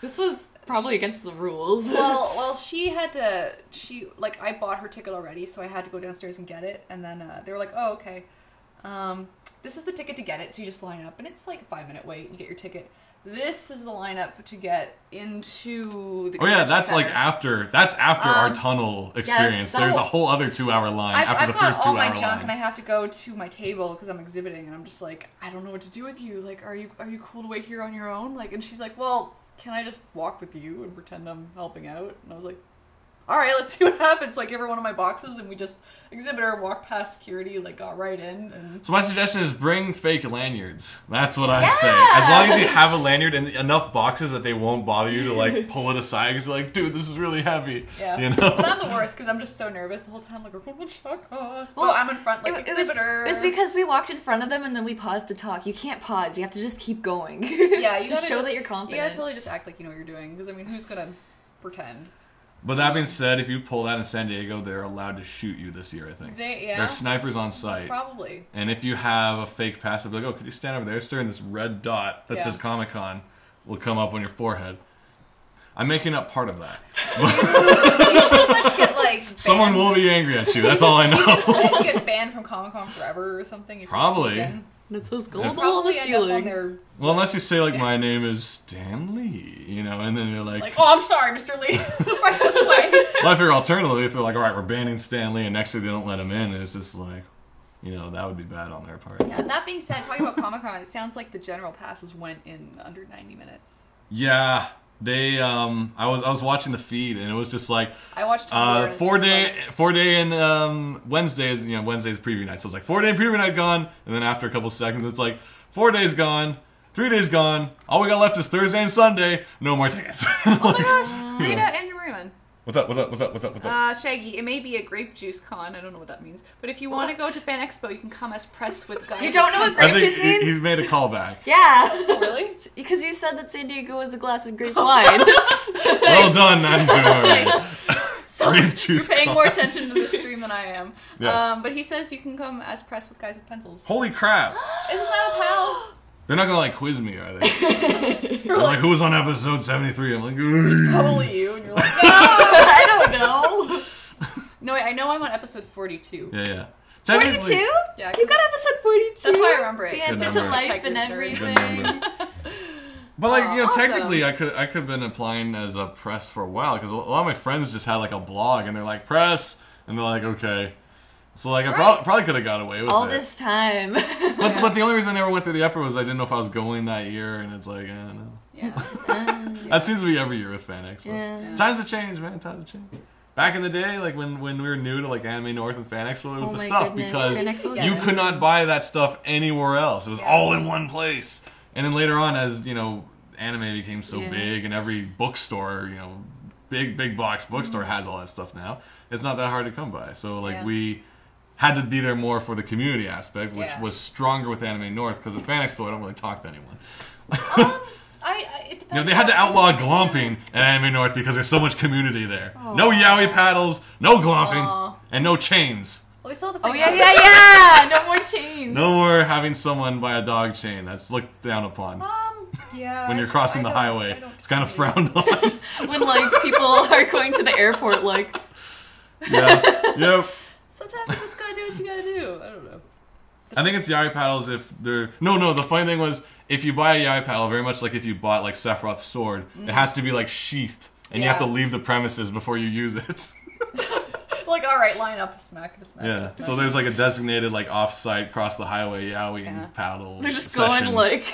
This was probably against the rules. Well, I bought her ticket already, so I had to go downstairs and get it. And then they were like, "Oh, okay. This is the ticket to get it." So you just line up, and it's like a 5-minute wait. You get your ticket. This is the lineup to get into the. Oh yeah, that's center. like after our tunnel experience. There's a whole other 2-hour line after the first 2-hour line. I've got all my junk, line. and I have to go to my table because I'm exhibiting, and I'm just like, I don't know what to do with you. Like, are you cool to wait here on your own? Like, and she's like, well, can I just walk with you and pretend I'm helping out? And I was like, all right, let's see what happens. So I give her one of my boxes, and we just exhibitor, walk past security, like got right in. And so my suggestion is bring fake lanyards. That's what I say. As long as you have a lanyard and enough boxes that they won't bother you to like pull it aside because you're like, dude, this is really heavy. Yeah. You know? But I'm the worst because I'm just so nervous the whole time. Like, we're going to check us. Well, I'm in front like exhibitor. It's because we walked in front of them and then we paused to talk. You can't pause. You have to just keep going. Yeah, you just show that you're confident. You gotta totally just act like you know what you're doing. Because I mean, who's gonna pretend? But that being said, if you pull that in San Diego, they're allowed to shoot you this year, I think. There's snipers on site. Probably. And if you have a fake pass, they'll be like, oh, could you stand over there, sir? And this red dot that says Comic-Con will come up on your forehead. I'm making up part of that. You pretty much get, like, someone will be angry at you. That's all I know. You get banned from Comic-Con forever or something. Probably. It says global on the ceiling. Well, unless you say, like, my name is Stan Lee, you know, and then you're like... oh, I'm sorry, Mr. Lee. Right this way. Well, if you're alternatively, if they're like, all right, we're banning Stan Lee, and next week they don't let him in, it's just like, you know, that would be bad on their part. Yeah, that being said, talking about Comic-Con, it sounds like the general passes went in under 90 minutes. Yeah. They I was watching the feed and it was just like I watched 4-day and Wednesdays, you know, Wednesday's preview night. So it's like 4-day preview night gone, and then after a couple seconds it's like 4 days gone, 3 days gone, all we got left is Thursday and Sunday, no more tickets. Oh my gosh, Rita Andrew Merriman. What's up? Shaggy, it may be a grape juice con, I don't know what that means, but if you want to go to Fan Expo, you can come as press with guys. You don't know what grape juice means? He's made a callback. Yeah. Oh, really? Because you said that San Diego was a glass of grape wine. Well done, Andrew. Grape juice You're paying con. more attention to the stream than I am. Yes. But he says you can come as press with guys with pencils. Holy crap. Isn't that a pal? They're not gonna like quiz me, are they? They're like, who was on episode 73? I'm like, it's probably you, and you're like, no! I don't know. No, wait, I know I'm on episode 42. Yeah. 42? Yeah, you got episode 42. That's why I remember it. The answer to life and everything. But like, you know, awesome. technically, I could have been applying as a press for a while because a lot of my friends just had like a blog and they're like press, and they're like, okay. So like, I probably could have got away with all it. this time. But the only reason I never went through the effort was I didn't know if I was going that year, and it's like, no. Yeah. That seems to be every year with Fan Expo. Yeah. Times have changed, man. Times have changed. Back in the day, like when we were new to like Anime North and Fan Expo, it was the stuff because you could not buy that stuff anywhere else. It was all in one place. And then later on, as you know, anime became so big, and every bookstore, you know, big box bookstore has all that stuff now. It's not that hard to come by. So like we had to be there more for the community aspect, which was stronger with Anime North because at Fan Expo I don't really talk to anyone. It depends. You know, they had to outlaw glomping at Anime North because there's so much community there. Aww. No yaoi paddles, no glomping, and no chains. Well, we saw the No more chains. No more having someone buy a dog chain. That's looked down upon. Yeah. When you're crossing the highway, it's kind of frowned on. When like people are going to the airport, like. Yeah. Yep. Sometimes you just gotta do what you gotta do. I don't know. I think it's yaoi paddles if they're... No, the funny thing was, if you buy a yaoi paddle, very much like if you bought like Sephiroth's sword, it has to be like sheathed, and you have to leave the premises before you use it. Like, alright, line up, smack. Yeah, so there's like a designated like off-site, cross the highway yaoi and paddle They're just session. going like...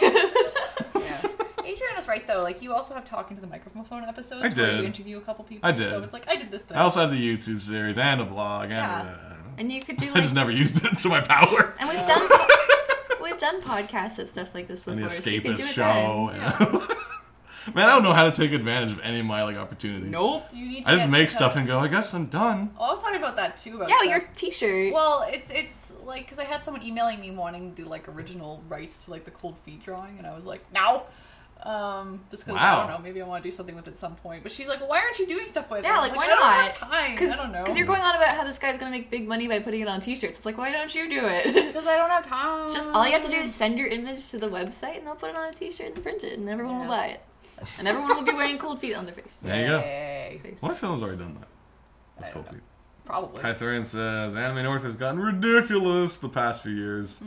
Adrian is right though, like you also have talking to the microphone episodes I did. where you interview a couple people. I did. So it's like, I did this thing. I also have the YouTube series and a blog and And you could do like... I just never used it to my power. And we've done podcasts and stuff like this before. And the so you can do Escapist it show. then. Man, I don't know how to take advantage of any of my like opportunities. Nope. You need to I just make stuff and go, I guess I'm done. Oh, I was talking about that too. Yeah, your t-shirt. Well, it's like, because I had someone emailing me wanting the like original rights to like the cold feet drawing, and I was like, no. Just because I don't know, maybe I want to do something with it at some point. But she's like, well, why aren't you doing stuff with it? Yeah, like why I don't not? have time. I don't know. Because you're going on about how this guy's gonna make big money by putting it on t-shirts. It's like, why don't you do it? Because I don't have time. Just all you have to do is send your image to the website, and they'll put it on a t-shirt and print it, and everyone will buy it. And everyone will be wearing cold feet on their face. There you go. Yay. Face. What film's already done that? I With don't cold know. feet. Probably. Hythorian says Anime North has gotten ridiculous the past few years.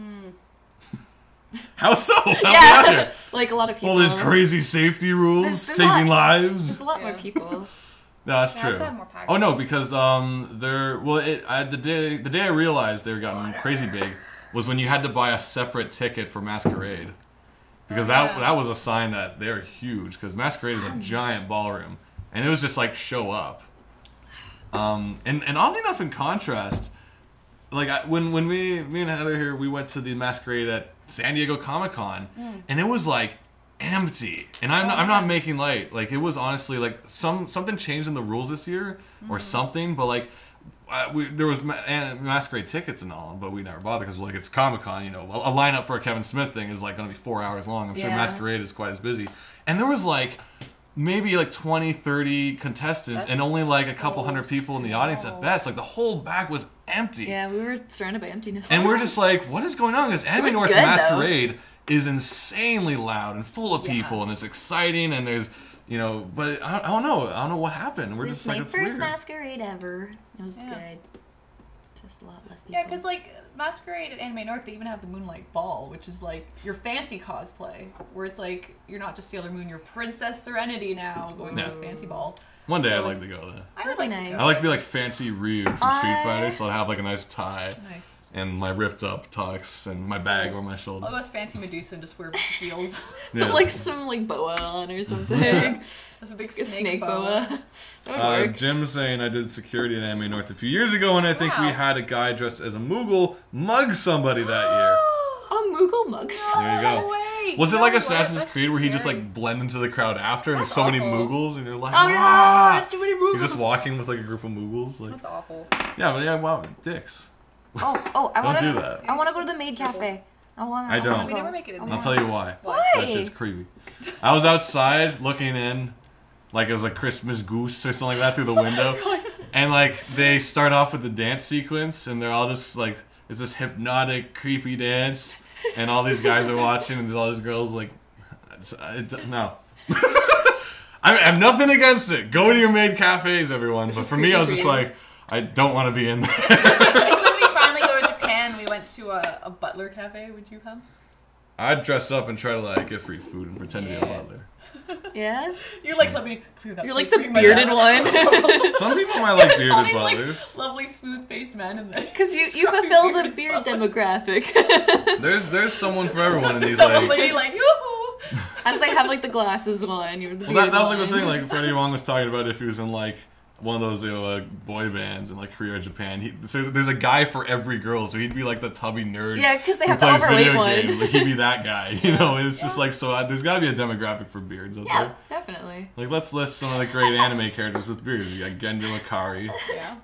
How so? How Yeah, like a lot of people. All these crazy safety rules, There's saving lives. There's a lot more Yeah. people. No, that's Yeah, true. it's gotten more packed. Oh no, because the day I realized they were gotten crazy big was when you had to buy a separate ticket for Masquerade, because that was a sign that they're huge. Because Masquerade is a giant ballroom, and it was just like show up. And oddly enough, in contrast, like when me and Heather here, we went to the Masquerade at San Diego Comic-Con, and it was like empty. And I'm not making light. Like it was honestly like something changed in the rules this year or something. But like there was Masquerade tickets and all, but we never bothered because like it's Comic-Con. You know, a lineup for a Kevin Smith thing is like going to be 4 hours long. I'm sure Masquerade is quite as busy. And there was like maybe like 20, 30 contestants and only like a couple hundred people in the audience at best. Like the whole back was empty. Yeah, we were surrounded by emptiness. And we're just like, what is going on? Because Anime North good, Masquerade is insanely loud and full of people, and it's exciting, and there's, you know, but I don't know. I don't know what happened. We're just my like, it's first weird. Masquerade ever. It was good. Just a lot less people. Yeah, because like Masquerade at Anime North, they even have the Moonlight Ball, which is like your fancy cosplay, where it's like you're not just Sailor Moon, you're Princess Serenity now, going to this fancy ball. One day So I'd like to it's- go there. I would like to Nice. go. I like to be like fancy Ryu from Street Fighter, so I'd have like a nice tie Nice. and my ripped up tux and my bag over my shoulder. I'll go as fancy Medusa and just wear heels. Yeah. Put like some like boa on or something. That's a big A snake boa. That would work. Jim's saying I did security at Anime North a few years ago, and I think we Wow. had a guy dressed as a Moogle mug somebody that year. Oh, Moogle mugs. There you go. No way. Was it No like way. Assassin's That's Creed where he just scary. like blended into the crowd after, and there's That's so many awful. Moogles, and you're like, Oh no, ah! there's too many Moogles. He's just walking with like a group of Moogles, like That's awful. yeah, but yeah, wow, dicks. I Don't wanna do that. I want to go to the maid cafe. I don't. We never make it in I'll there. tell you why. Why? That shit's creepy. I was outside looking in, like it was a Christmas goose or something like that through the window, and like they start off with the dance sequence, and they're all just like it's this hypnotic, creepy dance, and all these guys are watching, and there's all these girls like, no. I have nothing against it. Go to your maid cafes, everyone. But for me, I was just like, I don't want to be in there. I think when we finally go to Japan, we went to a butler cafe. Would you come? I'd dress up and try to like get free food and pretend to be a Yeah. butler. Yeah? You're like, let me clear that. You're like plate the for you, bearded madam. one. Some people might like It's all bearded these, butlers. like, lovely, smooth-faced men, and then Because you scruffy fulfill the bearded beard butler. demographic. There's someone for everyone in these Some like. lady like, yoo-hoo! As they have like the glasses one, you're the Well, beard that was like the one. thing. Like Freddie Wong was talking about if he was in like one of those boy bands in like Korea or Japan. So there's a guy for every girl. So he'd be like the tubby nerd. Yeah, because they who have the plays overweight video one. games. Like he'd be that guy. You know, it's just like so. There's got to be a demographic for beards out Yeah, there. definitely. Like let's list some of the great anime characters with beards. You got Gendo Ikari. Yeah.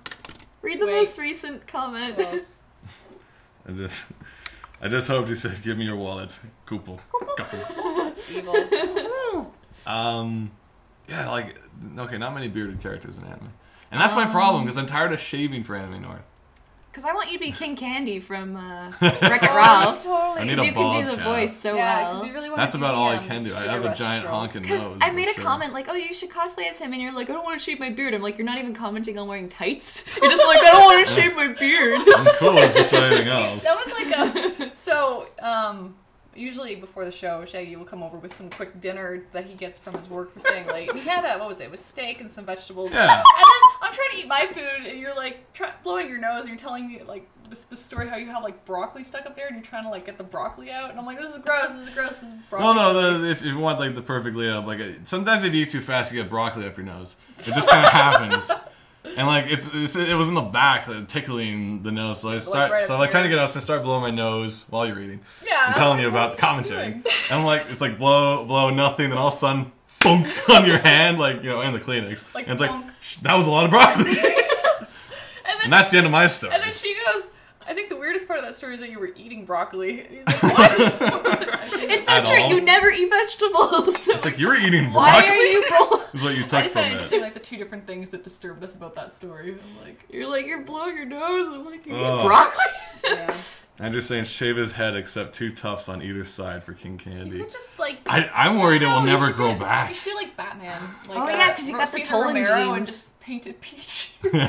Read the Wait. most recent comment. Who else? I just hoped he said, "Give me your wallet, Koopel." Evil. Yeah, like okay, not many bearded characters in anime, and that's my problem because I'm tired of shaving for Anime North. Because I want you to be King Candy from Wreck-It Ralph. Totally. I need Because a you can do bald the cap. voice so Yeah, well. 'cause we really want That's to about do all the, I can do. I Sugar have a Rush giant girls. honking Because nose. I made a sure. comment like, oh, you should cosplay as him, and you're like, I don't want to shave my beard. I'm like, you're not even commenting on wearing tights. You're just like, I don't want to shave my beard. I'm cool with just about anything else. That was like a so usually before the show, Shaggy will come over with some quick dinner that he gets from his work for staying late. He had what was it? It was steak and some vegetables. Yeah. And then I'm trying to eat my food, and you're like blowing your nose, and you're telling me like this story how you have like broccoli stuck up there, and you're trying to like get the broccoli out, and I'm like, this is gross. This is gross. This is broccoli. Well, no, if you want like the perfect layout, like sometimes if you eat too fast, you get broccoli up your nose. It just kind of happens. And like it was in the back, tickling the nose. So I start, right so up I'm like trying to here. get out, so I start blowing my nose while you're eating. Yeah. I'm telling you about the commentary. And I'm like, it's like blow, nothing. Then all of a sudden, boom, on your hand, like and the Kleenex. Like, and it's like bonk. that was a lot of broccoli. And And that's the end of my story. And then she goes, I think the weirdest part of that story is that you were eating broccoli. And he's like, what? It's so At true. all. You never eat vegetables. It's like you were eating Why broccoli. are you bro- Is what you I took just from found it it. interesting, like the two different things that disturbed us about that story. I'm like, You're like, you're blowing your nose. I'm like, you eat Ugh. broccoli? yeah. Andrew's saying shave his head except 2 tufts on either side for King Candy. You could just like. I'm worried it will never grow You back. should do like Batman. Like, Oh, yeah, 'cause you got the Cesar Tolan Romero and genes. just painted peach. Paint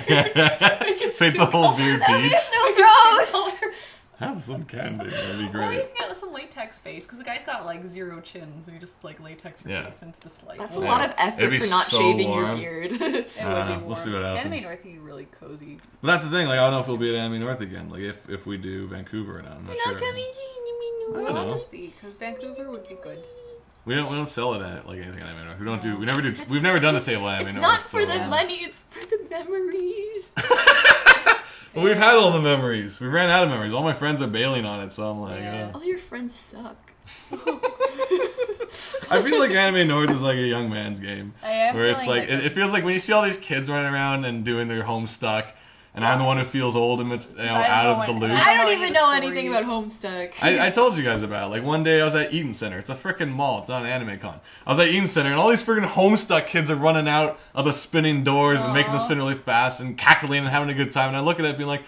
the whole beard That'd be peach. so gross. Have some candy. That'd be Or you great. can get some latex face because the guy's got like 0 chin, so you just like latex your Yeah. face into the slide. That's a Yeah. lot of It'd effort be for not so shaving your warm. beard. It would be We'll warm. see what happens. Anime North would be really cozy. But that's the thing. Like, I don't know if we'll be at Anime North again. Like, if we do Vancouver or not, I'm not sure. I don't know. Let's see, because Vancouver would be good. We don't sell it at like anything at Anime North. We've never done a table at Anime It's North. not for so- the money, it's for the memories. Well, we've had all the memories. We've ran out of memories. All my friends are bailing on it, so I'm like, Yeah. All your friends suck. I feel like Anime North is like a young man's game. I am Where it's feeling like, like it feels like when you see all these kids running around and doing their Homestuck, and I'm the one who feels old and out of the loop. I don't know even any know of the anything stories. about Homestuck. I told you guys about it. Like one day I was at Eaton Center. It's a freaking mall. It's not an anime con. I was at Eaton Center and all these freaking Homestuck kids are running out of the spinning doors and making them spin really fast and cackling and having a good time. And I look at it being like,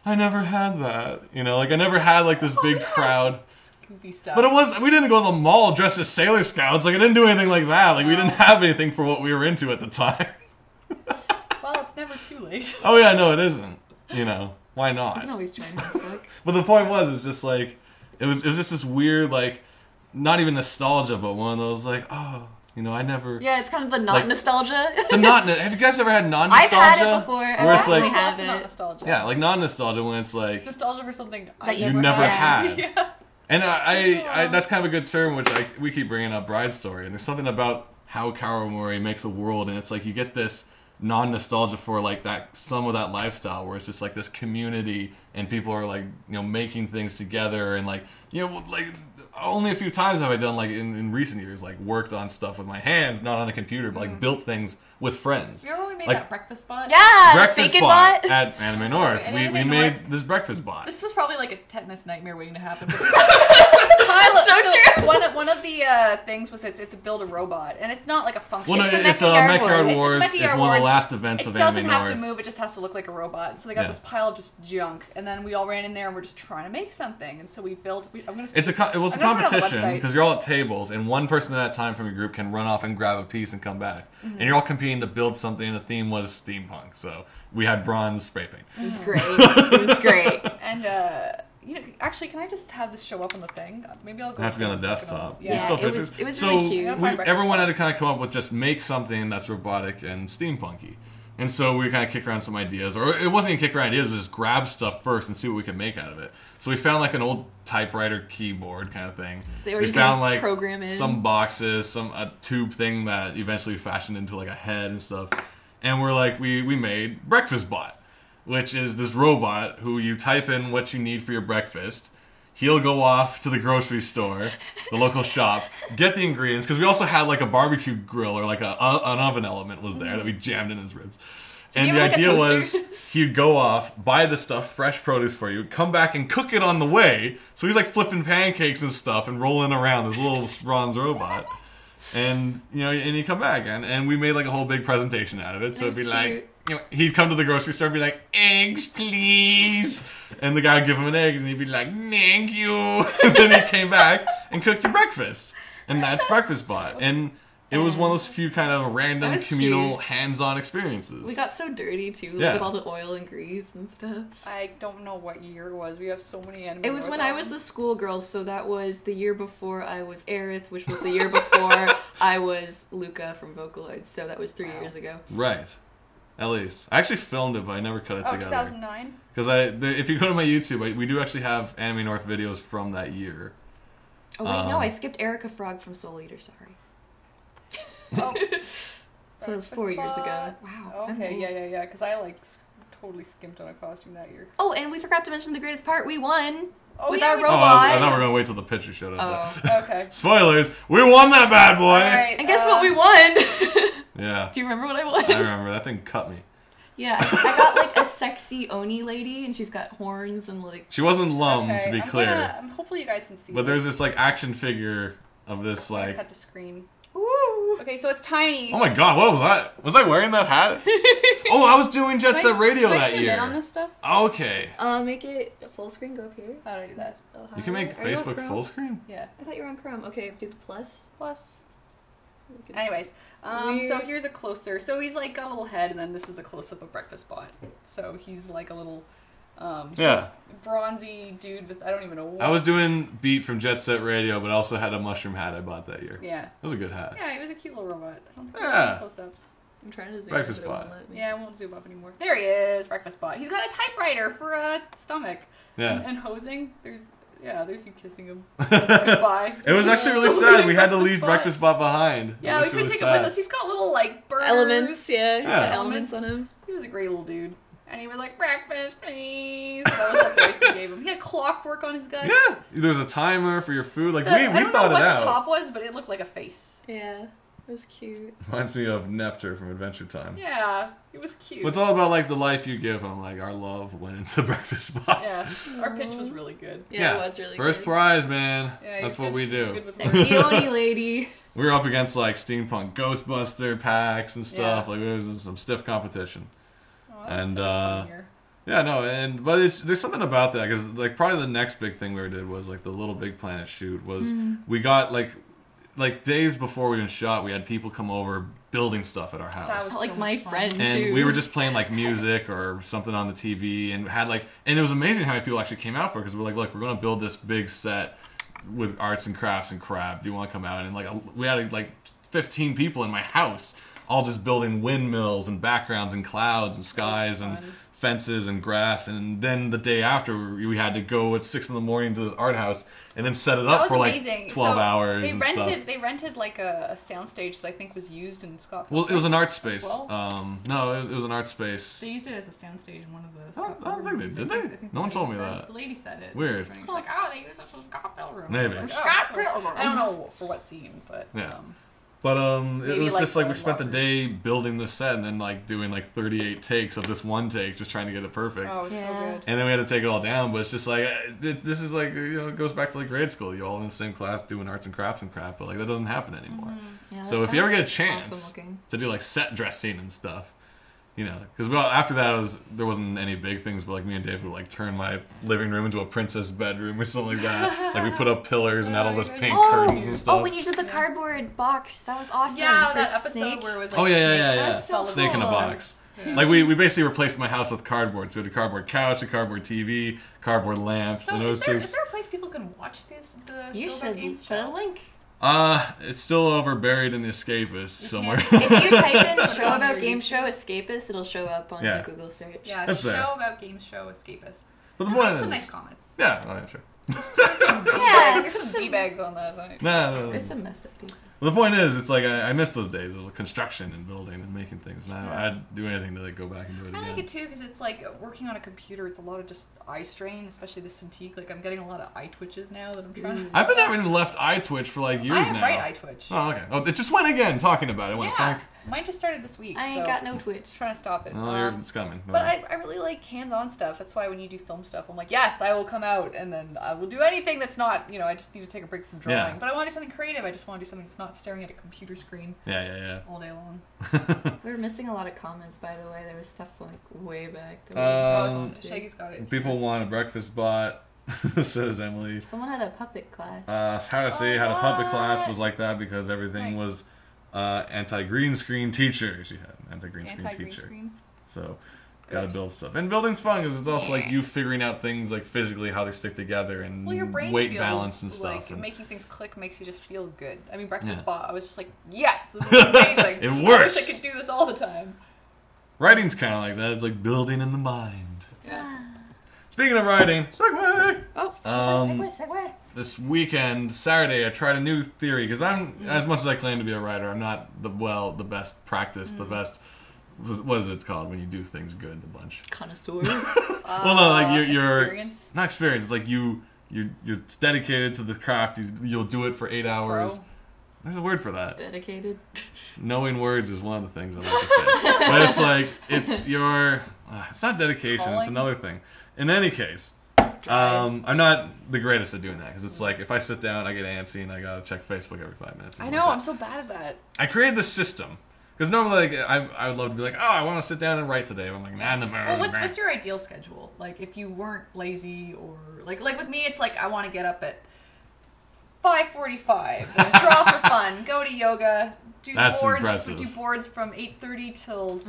I never had that. You know, like I never had like this big crowd. Goofy stuff. But we didn't go to the mall dressed as Sailor Scouts. Like I didn't do anything like that. Like we didn't have anything for what we were into at the time. Well, it's never too late. Oh yeah, no, it isn't. You know, why You not? can always join Homestuck. But the point was, it's just like it was just this weird, like, not even nostalgia, but one of those like, oh, you know, I never. Yeah, it's kind of the Like- non-nostalgia. The not. Have you guys ever had I've non-nostalgia? had it before. I Where it's definitely like, have That's not it. nostalgia. yeah, like non-nostalgia when it's like Nostalgia for something That you never had. Yeah. And I that's kind of a good term, which we keep bringing up Bride Story, and there's something about how Kawamori makes a world, and it's like you get this non-nostalgia for like that some of that lifestyle where it's just like this community and people are like, you know, making things together and like, you know, like only a few times have I done like in recent years like worked on stuff with my hands, not on a computer, but like built things with friends. You remember when we made Like- that breakfast spot? Yeah, Breakfast bacon spot bot. at Anime North. at We Anime made North- this breakfast bot. This was probably like a tetanus nightmare waiting to happen. But So true. One of the things was it's a build a robot, and it's not like a function. Well, no, It's the it's Mechyard Mechyard Wars. Wars. It's It's Mechyard one of the Wars. last events of It Anime doesn't have North. to move; it just has to look like a robot. So they got Yeah. this pile of just junk, and then we all ran in there and we're just trying to make something. And so we built. I'm gonna. It was a I'm gonna put it on the competition website. because you're all at tables, and one person at a time from your group can run off and grab a piece and come back. And you're all competing to build something, and the theme was steampunk. So we had bronze spray paint. It was great. It was great. And you know, actually, can I just have this show up on the thing? Maybe I'll go. It has to be on with the this desktop. Yeah. There's still it pictures. was so really cute. Yeah, my breakfast everyone had spot. to kind of come up with just make something that's robotic and steampunky. And so we kind of kicked around some ideas, or it wasn't even kick around ideas, it was just grab stuff first and see what we could make out of it. So we found like an old typewriter keyboard kind of thing. Where We you found can like program in. some boxes, a tube thing that eventually fashioned into like a head and stuff. And we're like, we made Breakfast Bot, which is this robot who you type in what you need for your breakfast. He'll go off to the grocery store, the local shop, get the ingredients, because we also had like a barbecue grill or like an oven element was there that we jammed in his ribs. And you the have, like, a idea toaster? was he'd go off, buy the stuff, fresh produce for you, come back and cook it on the way. So he's like flipping pancakes and stuff and rolling around this little bronze robot. And, you know, and he'd come back and we made like a whole big presentation out of it. So It it'd be was like, cute. you know, he'd come to the grocery store and be like, eggs, please. And the guy would give him an egg and he'd be like, thank you. And then he came back and cooked your breakfast. And that's Breakfast Bot. And it was one of those few kind of random That was communal cute. hands-on experiences. We got so dirty too, Yeah. with all the oil and grease and stuff. I don't know what year it was. We have so many anime. It was when I was the schoolgirl, so that was the year before I was Aerith, which was the year before I was Luca from Vocaloid, so that was 3 years ago. Right. At least. I actually filmed it, but I never cut it Oh, together. 2009. Because if you go to my YouTube, we do actually have Anime North videos from that year. Oh wait, no, I skipped Erica Frog from Soul Eater, sorry. Oh. So that was 4 years ago. Wow. I'm Okay, old. yeah. Because I like totally skimped on a costume that year. Oh, and we forgot to mention the greatest part. We won Oh, with yeah, our we Oh, did. robot. I thought we were going to wait till the picture showed up. Oh. but- Okay. Spoilers! We won that bad boy! All right. And guess what we won? Yeah. Do you remember what I won? I remember. That thing cut me. Yeah, I got like a sexy Oni lady, and she's got horns and like. She wasn't Lum, Okay, to be I'm clear. hopefully you guys can see. But there's this like action figure of this I'm gonna like... cut to screen. Ooh. Okay, so it's tiny. Oh my god, what was that? Was I wearing that hat? Oh, I was doing Jet Set Radio Can I that zoom year. in on this stuff? Okay. Make it full screen. Go up here. How do I do that? You can make Are you on Facebook Chrome? full screen? Yeah. I thought you were on Chrome. Okay, do the plus. Plus. Look at- Anyways, so Weird. here's a closer. So he's like got a little head, and then this is a close up of Breakfast Spot. So he's like a little Yeah. bronzy dude with I don't even know what. I was doing Beat from Jet Set Radio, but I also had a mushroom hat I bought that year. Yeah. That was a good hat. Yeah, he was a cute little robot. I don't think Yeah. close ups. I'm trying to zoom. Breakfast but it won't Spot. let me. Yeah, I won't zoom up anymore. There he is, Breakfast Spot. He's got a typewriter for a stomach. Yeah. And hosing. There's you kissing him. Goodbye. It was actually really So sad. We had to Breakfast leave Spot. Breakfast Spot behind. Yeah, it we was couldn't really take it with sad. us. He's got little like burgers. Elements. Yeah, he's got Yeah. elements on him. He was a great little dude. And he was like, breakfast, please. That was the voice he gave him. He had clockwork on his gun. Yeah, there was a timer for your food. Like I we don't thought know it what out. the top was, but it looked like a face. Yeah, it was cute. Reminds me of Neptune from Adventure Time. Yeah, it was cute. It's all about like the life you give them. Like our love went into Breakfast Spots. Yeah, our pitch was really good. Yeah, it was really First good. prize, man. Yeah, That's you're what good- we you're do. good with The only lady. We were up against like steampunk Ghostbuster packs and stuff. Yeah. Like it was some stiff competition. Oh, that was And, such a fun year. Yeah, no, but there's something about that because like probably the next big thing we ever did was like the Little Big Planet shoot. Was we got like days before we even shot, we had people come over building stuff at our house. was Like so my much fun. friend And too. we were just playing like music or something on the TV, and had and it was amazing how many people actually came out for it because we're like, look, we're gonna build this big set with arts and crafts and crap. Do you want to come out? And we had like 15 people in my house, all just building windmills and backgrounds and clouds and skies and fun. fences and grass. And then the day after, we had to go at 6 a.m. to this art house and then set it That up was for like amazing. 12 So hours They and rented. stuff. They rented like a soundstage that I think was used in Scotland. Well, it was an art space. well? No, it was an art space. They used it as a soundstage in one of the. I don't think they did. I think No one the told lady me said- that. The lady said it. Weird. She's like, oh, they use it as a Scott Pilgrim. Maybe. I was Scott oh, Pilgrim. I don't know for what scene, but Yeah. But it Maybe, was like, just like we the spent the lockers. day building the set and then like doing like 38 takes of this one take, just trying to get it perfect. oh, it was so Yeah. good. And then we had to take it all down. But it's just like this is like it goes back to like grade school. You all in the same class doing arts and crafts and crap. But like that doesn't happen anymore. Yeah, So that if you ever was get a chance awesome looking. to do like set dressing and stuff, because after that there wasn't any big things, but like me and Dave would like turn my living room into a princess bedroom or something like that. Like we put up pillars and had all this pink curtains and stuff. Oh, when you did the cardboard box, that was awesome. Yeah, for that episode Snake. where it was like Oh yeah, That's so Snake in a cool. box. Yeah. Like we basically replaced my house with cardboard. So we had a cardboard couch, a cardboard TV, cardboard lamps, So and it was is just there a place people can watch this? The You show should about games put a show? link. it's still over buried in the Escapist somewhere. can't- If you type in "show On about your game YouTube. show escapist," it'll show up on Yeah. the Google search. Yeah, That's show fair. about games show escapist. But the And point there's is, some nice comments. yeah, oh, yeah, sure. Yeah, There's some D-bags on that side. No. There's some messed up people. Well, the point is, it's like I miss those days of construction and building and making things. And I'd do anything to like go back and do it I again. like it too because it's like working on a computer. It's a lot of just eye strain, especially this Cintiq. Like I'm getting a lot of eye twitches now that I'm trying to. I've been having left eye twitch for like years I have now. right eye twitch. Oh, okay. Oh, it just went again. Talking about it, went yeah, Frank. mine just started this week. I ain't so got no Twitch. trying to stop it. Oh, it's coming. But I really like hands-on stuff. That's why when you do film stuff, I'm like, yes, I will come out, and then I will do anything that's not, I just need to take a break from drawing. Yeah. But I want to do something creative. I just want to do something that's not staring at a computer screen Yeah. all day long. We were missing a lot of comments, by the way. There was stuff like way back. That we Um, listened to. Shaggy's got it. People want a breakfast bot, says Emily. Someone had a puppet class. How to say how to puppet class what? was like that because everything Nice. was anti-green screen teacher. She had an anti-green screen Anti-green teacher. screen. So, gotta build stuff. And building's fun because it's also like you figuring out things like physically how they stick together and Well, your brain weight feels balance and stuff. like and making things click makes you just feel good. I mean, Breakfast Yeah. Spot, I was just like, yes, this is amazing. It I works. wish I could do this all the time. writing's kind of like that. It's like building in the mind. Yeah. Speaking of writing, segue. Oh, segue. This weekend, Saturday, I tried a new theory because I'm, as much as I claim to be a writer, I'm not the best practice, the best. What is it called when you do things good? A bunch. Connoisseur. Well, no, like you're Experience. not experienced. It's like you're dedicated to the craft. You'll do it for 8 hours. Pro. There's a word for that. Dedicated. Knowing words is one of the things I like to say. But it's like it's your. It's not dedication. It's Calling. another thing. In any case. I'm not the greatest at doing that because it's like if I sit down, I get antsy and I gotta check Facebook every 5 minutes. I know, I'm so bad at that. I created this system Because normally, like, I would love to be like, oh, I want to sit down and write today. But I'm like, nah, Well, what's your ideal schedule? Like, if you weren't lazy or like with me, it's like I want to get up at 5:45, draw for fun, go to yoga, do boards from 8:30 till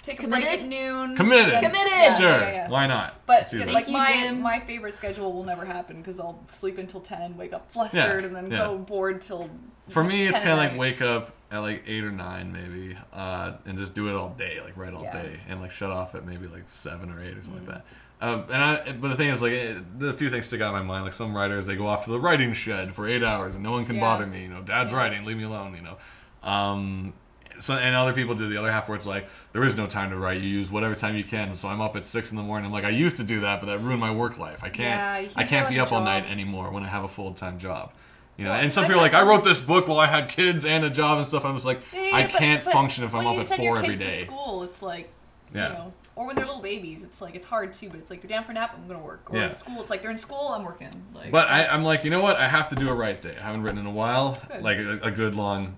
take a break at noon. Committed. Committed. Sure. Yeah. Why not? But Thank you, Jim. my favorite schedule will never happen because I'll sleep until 10, wake up flustered, and then go bored till. For me, it's 10 kind of at like night. wake up at like 8 or 9 maybe, and just do it all day, like write all day, and like shut off at maybe like 7 or 8 or something like that. But the thing is, like, a few things stick out in my mind. Like some writers, they go off to the writing shed for 8 hours, and no one can bother me. You know, Dad's writing, leave me alone. You know, so and other people do the other half where it's like there is no time to write. You use whatever time you can. So I'm up at 6 in the morning. I'm like, I used to do that, but that ruined my work life. I can't be up all night anymore when I have a full-time job. You know, and some people are like, I wrote this book while I had kids and a job and stuff. I'm just like, I can't function if I'm up at 4 every day. To school, it's like, you know, or when they're little babies, it's like it's hard too. But it's like they're down for a nap, I'm gonna work. Or at school, it's like they're in school, I'm working. Like, but I'm like, you know what? I have to do a write day. I haven't written in a while, like a good long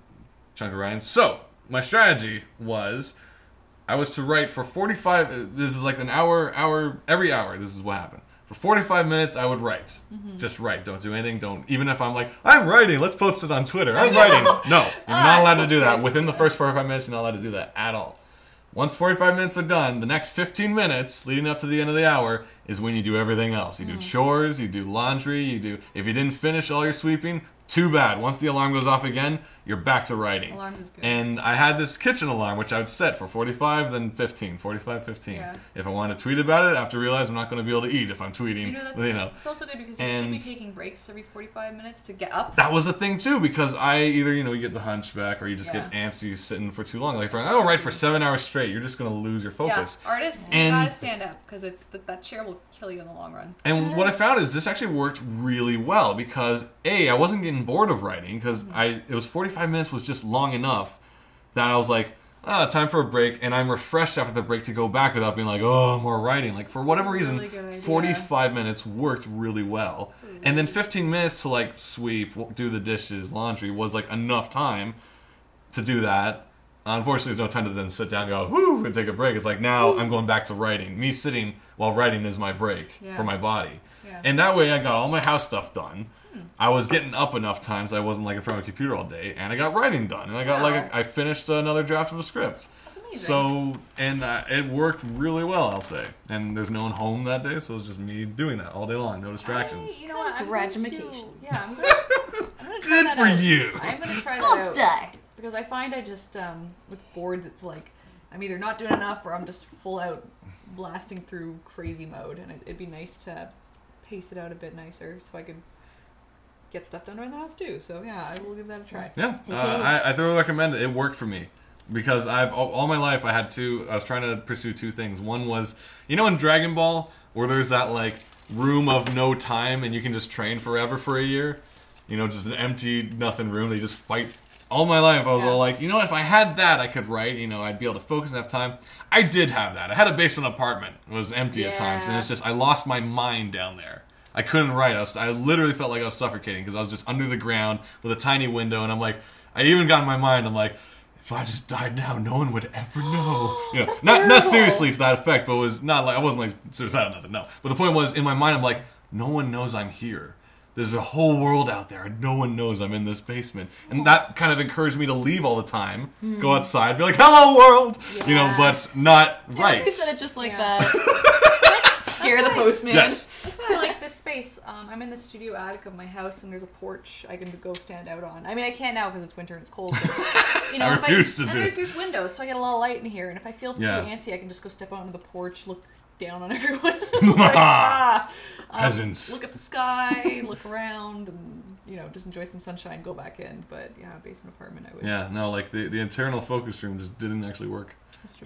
chunk of writing. So my strategy was, I was to write for 45. This is like an hour every hour. This is what happened. For 45 minutes, I would write. Just write. Don't do anything. Even if I'm like, I'm writing, let's post it on Twitter. I'm writing. No, you're not allowed to do that. Within the first 45 minutes, you're not allowed to do that at all. Once 45 minutes are done, the next 15 minutes leading up to the end of the hour is when you do everything else. You do chores, you do laundry, if you didn't finish all your sweeping, too bad. Once the alarm goes off again, you're back to writing. Alarm is good. And I had this kitchen alarm, which I would set for 45, then 15, 45, 15. Yeah. If I wanted to tweet about it, I have to realize I'm not going to be able to eat if I'm tweeting. You know. It's also good because you should be taking breaks every 45 minutes to get up. That was the thing too, because I either, you get the hunchback or you just get antsy sitting for too long. Like, I don't write for 7 hours straight, you're just going to lose your focus. Yeah, artists, you gotta stand up because that chair will kill you in the long run. And what I found is this actually worked really well because I wasn't getting bored of writing because it was 45 minutes was just long enough that I was like, time for a break, and I'm refreshed after the break to go back without being like, more writing. Like, for whatever reason, 45 minutes worked really well. And then 15 minutes to, like, sweep, do the dishes, laundry was, like, enough time to do that. Unfortunately, there's no time to then sit down and go, whoo, and take a break. It's like, now I'm going back to writing. Me sitting while writing is my break for my body. Yeah. And that way I got all my house stuff done. I was getting up enough times I wasn't like in front of a computer all day, and I got writing done, and I got I finished another draft of a script. That's amazing. So, and it worked really well, I'll say. And there's no one home that day, so it was just me doing that all day long, no distractions. You know what? Congratulations. I'm gonna try Good that for out. you. I'm gonna try Gold that out star. because I find I just with boards, it's like I'm either not doing enough or I'm just full out blasting through crazy mode, and it'd be nice to pace it out a bit nicer so I could get stuff done around the house too. So yeah, I will give that a try. Yeah, I thoroughly recommend it. It worked for me because all my life I was trying to pursue two things. One was, in Dragon Ball where there's that like room of no time and you can just train forever for a year. Just an empty nothing room. They just fight. All my life I was all like, if I had that I could write. I'd be able to focus and have time. I did have that. I had a basement apartment. It was empty at times, and it's just I lost my mind down there. I couldn't write. I literally felt like I was suffocating because I was just under the ground with a tiny window, and I'm like, I even got in my mind, I'm like, if I just died now, no one would ever know. Not seriously to that effect, but it was not like I wasn't like suicidal, nothing. No, but the point was in my mind, I'm like, no one knows I'm here. There's a whole world out there, and no one knows I'm in this basement. And that kind of encouraged me to leave all the time, go outside, be like, hello, world! But not right. You said it just like that. Scare the postman. Yes. That's why I like this space. I'm in the studio attic of my house, and there's a porch I can go stand out on. I mean, I can't now because it's winter and it's cold. But, I refuse to do it. There's windows, so I get a lot of light in here. And if I feel too antsy, I can just go step out onto the porch, look down on everyone. Peasants. Look at the sky, look around, and just enjoy some sunshine. Go back in, but basement apartment. I would. Yeah, no, like the internal focus room just didn't actually work.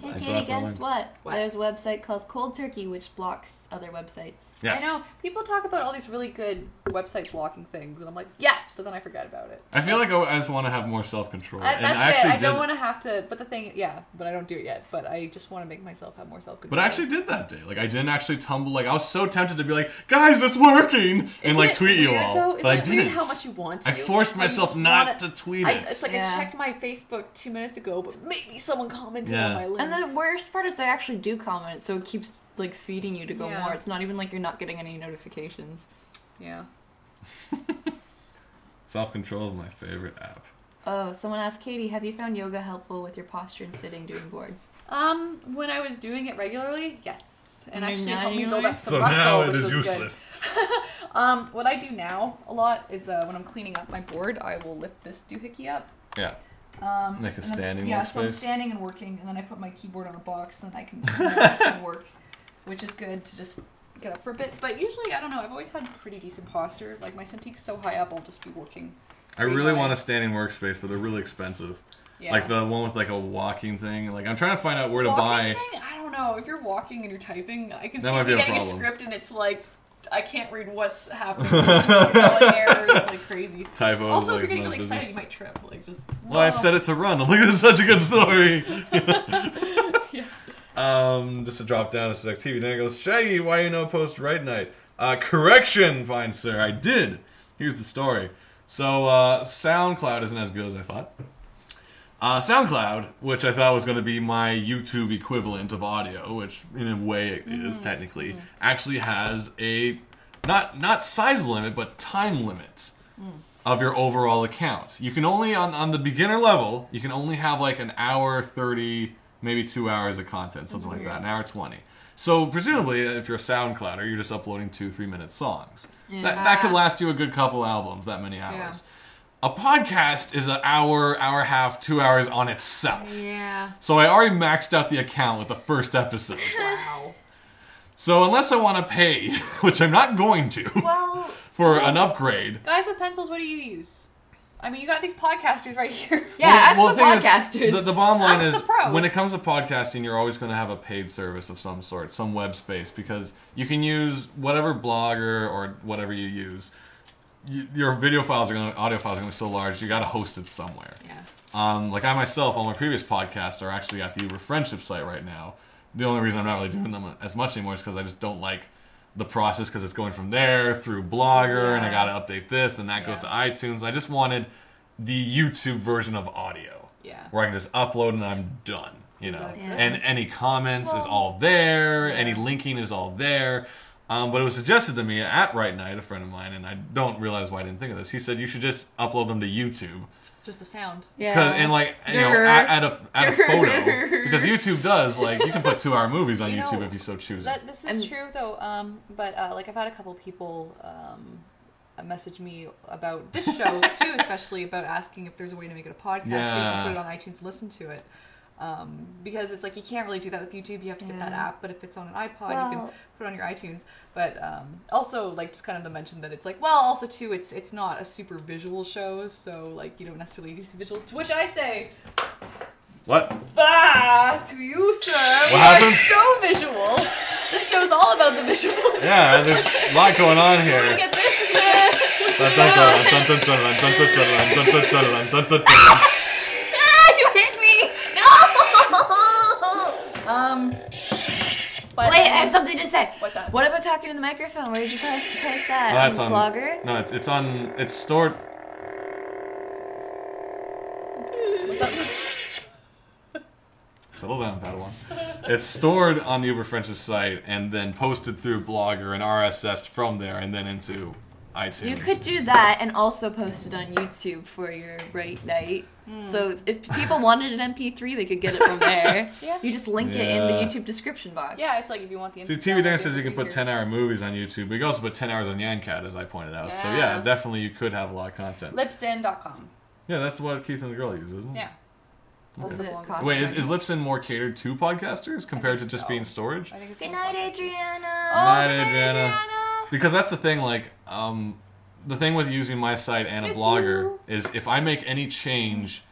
Hey, And Katie, so that's guess what? What? There's a website called Cold Turkey, which blocks other websites. Yes. I know people talk about all these really good website blocking things, and I'm like, yes, but then I forget about it. I feel like I just want to have more self-control. That's and I actually it. I don't want to have to. But the thing, but I don't do it yet. But I just want to make myself have more self-control. But I actually did that day. Like, I didn't actually tumble. Like, I was so tempted to be like, guys, that's working! And, like, tweet you all. But I didn't. Weird how much you want to? I forced myself not to tweet it. It's like I checked my Facebook 2 minutes ago, but maybe someone commented on my link. And the worst part is they actually do comment, so it keeps, like, feeding you to go more. It's not even like you're not getting any notifications. Yeah. Self-control is my favorite app. Oh, someone asked Katie, have you found yoga helpful with your posture and sitting doing boards? When I was doing it regularly, yes. And actually it helped me build up some so muscle, now it which is was useless. Good. What I do now a lot is when I'm cleaning up my board, I will lift this doohickey up. Yeah. Make a standing workspace. Yeah, so I'm standing and working, and then I put my keyboard on a box, then I can work, which is good to just get up for a bit. But usually, I don't know, I've always had pretty decent posture. Like, my Cintiq's so high up, I'll just be working. I really want a standing workspace, but they're really expensive. Yeah. Like the one with like a walking thing. Like, I'm trying to find out where to buy. Thing? I don't know. If you're walking and you're typing, I can That see might you be a getting a problem. script and it's like, I can't read what's happening. It's just spelling errors like crazy. Typos. Also, like, if you're getting really business. excited, you might trip. Like, just. Well, I set it to run. I'm like, this is such a good story. Yeah. Just to drop down a sec. TV then it goes, Shaggy, why you no post right night? Correction, fine sir, I did. Here's the story. So, SoundCloud isn't as good as I thought. SoundCloud, which I thought was going to be my YouTube equivalent of audio, which in a way it is technically, actually has a not size limit, but time limit of your overall account. You can only, on the beginner level, you can only have like an hour 30, maybe 2 hours of content, something like that, an hour 20. So presumably, if you're a SoundClouder, you're just uploading 2-3 minute songs. Yeah. That could last you a good couple albums, that many hours. A podcast is an hour, hour and a half, 2 hours on itself. Yeah. So I already maxed out the account with the first episode. Wow. So unless I want to pay, which I'm not going to, for an upgrade. Guys with pencils, what do you use? I mean, you got these podcasters right here. Yeah, ask the thing is, podcasters. the bottom line Ask is, the pros. when it comes to podcasting, you're always going to have a paid service of some sort, some web space, because you can use whatever blogger or whatever you use. Your video files are going to, audio files are going to be so large, you got to host it somewhere. Yeah. Like I myself, all my previous podcasts are actually at the Uber Friendship site right now. The only reason I'm not really doing them as much anymore is because I just don't like the process, because it's going from there through Blogger, and I got to update this, then that goes to iTunes. I just wanted the YouTube version of audio, where I can just upload and I'm done, you know. And any comments is all there, any linking is all there. But it was suggested to me at Right Night, a friend of mine, and I don't realize why I didn't think of this. He said you should just upload them to YouTube. Just the sound. And like, you know, add a photo, because YouTube does, like, you can put 2-hour movies on YouTube if you so choose. This is true though, but like I've had a couple people message me about this show too, especially about asking if there's a way to make it a podcast so you can put it on iTunes and listen to it. Because it's like you can't really do that with YouTube. You have to get that app, but if it's on an iPod, you can put it on your iTunes. But also, like, just kind of to mention that it's like, well, also too, it's not a super visual show, so like you don't necessarily need to see visuals. To which I say, what? To you, sir. What happened? So visual. This show's all about the visuals. Yeah, there's a lot going on here. Look at this. You hit me! No! But, Wait, I have something to say. What's that? What about talking to the microphone? Where did you post that? That's on Blogger? No, it's stored. What's up? Settle down, Padawan. It's stored on the Uber Friendship site and then posted through Blogger and RSS'd from there and then into iTunes. You could do that and also post it on YouTube for your Right Night. So if people wanted an MP3, they could get it from there. You just link it in the YouTube description box. Yeah, it's like if you want the. See, TV Dinner says you can put 10-hour movies on YouTube, but you can also put 10 hours on Yancat, as I pointed out. So yeah, definitely you could have a lot of content. Libsyn.com. Yeah, that's what Keith and the girl use, isn't it? Yeah. Okay. Wait, is Libsyn more catered to podcasters compared to just being storage? I think it's Good more night, podcasters. Adriana. Night, Adriana. Because that's the thing, like, the thing with using my site and a blogger is if I make any change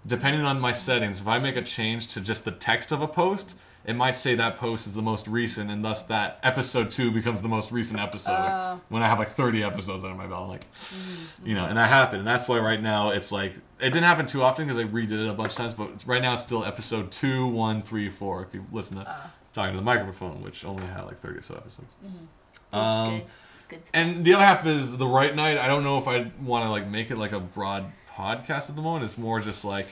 depending on my settings, if I make a change to just the text of a post, it might say that post is the most recent, and thus that episode 2 becomes the most recent episode when I have like 30 episodes under my belt. I'm like, and that happened. And that's why right now it's like, it didn't happen too often because I redid it a bunch of times, but right now it's still episode 2, 1, 3, 4, if you listen to Talking to the Microphone, which only had like 30 or so episodes. Good stuff. And the other half is the right night. I don't know if I want to like make it like a broad podcast at the moment. It's more just like,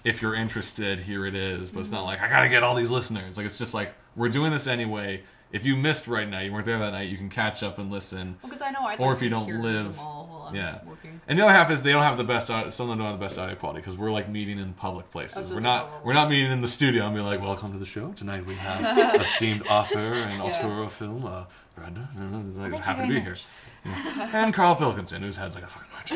if you're interested, here it is. But it's not like, I gotta get all these listeners. Like, it's just like, we're doing this anyway. If you missed right now, you weren't there that night, you can catch up and listen. Because I know I'd or like if you to don't hear live, them all while I'm working. And the other half is they don't have the best audio, some of them don't have the best audio quality because we're like meeting in public places. So we're not meeting in the studio and be like, welcome to the show. Tonight we have esteemed author and auteur of film, Brenda. Like, happy to be here. And Carl Pilkington, whose head's like a fucking watch.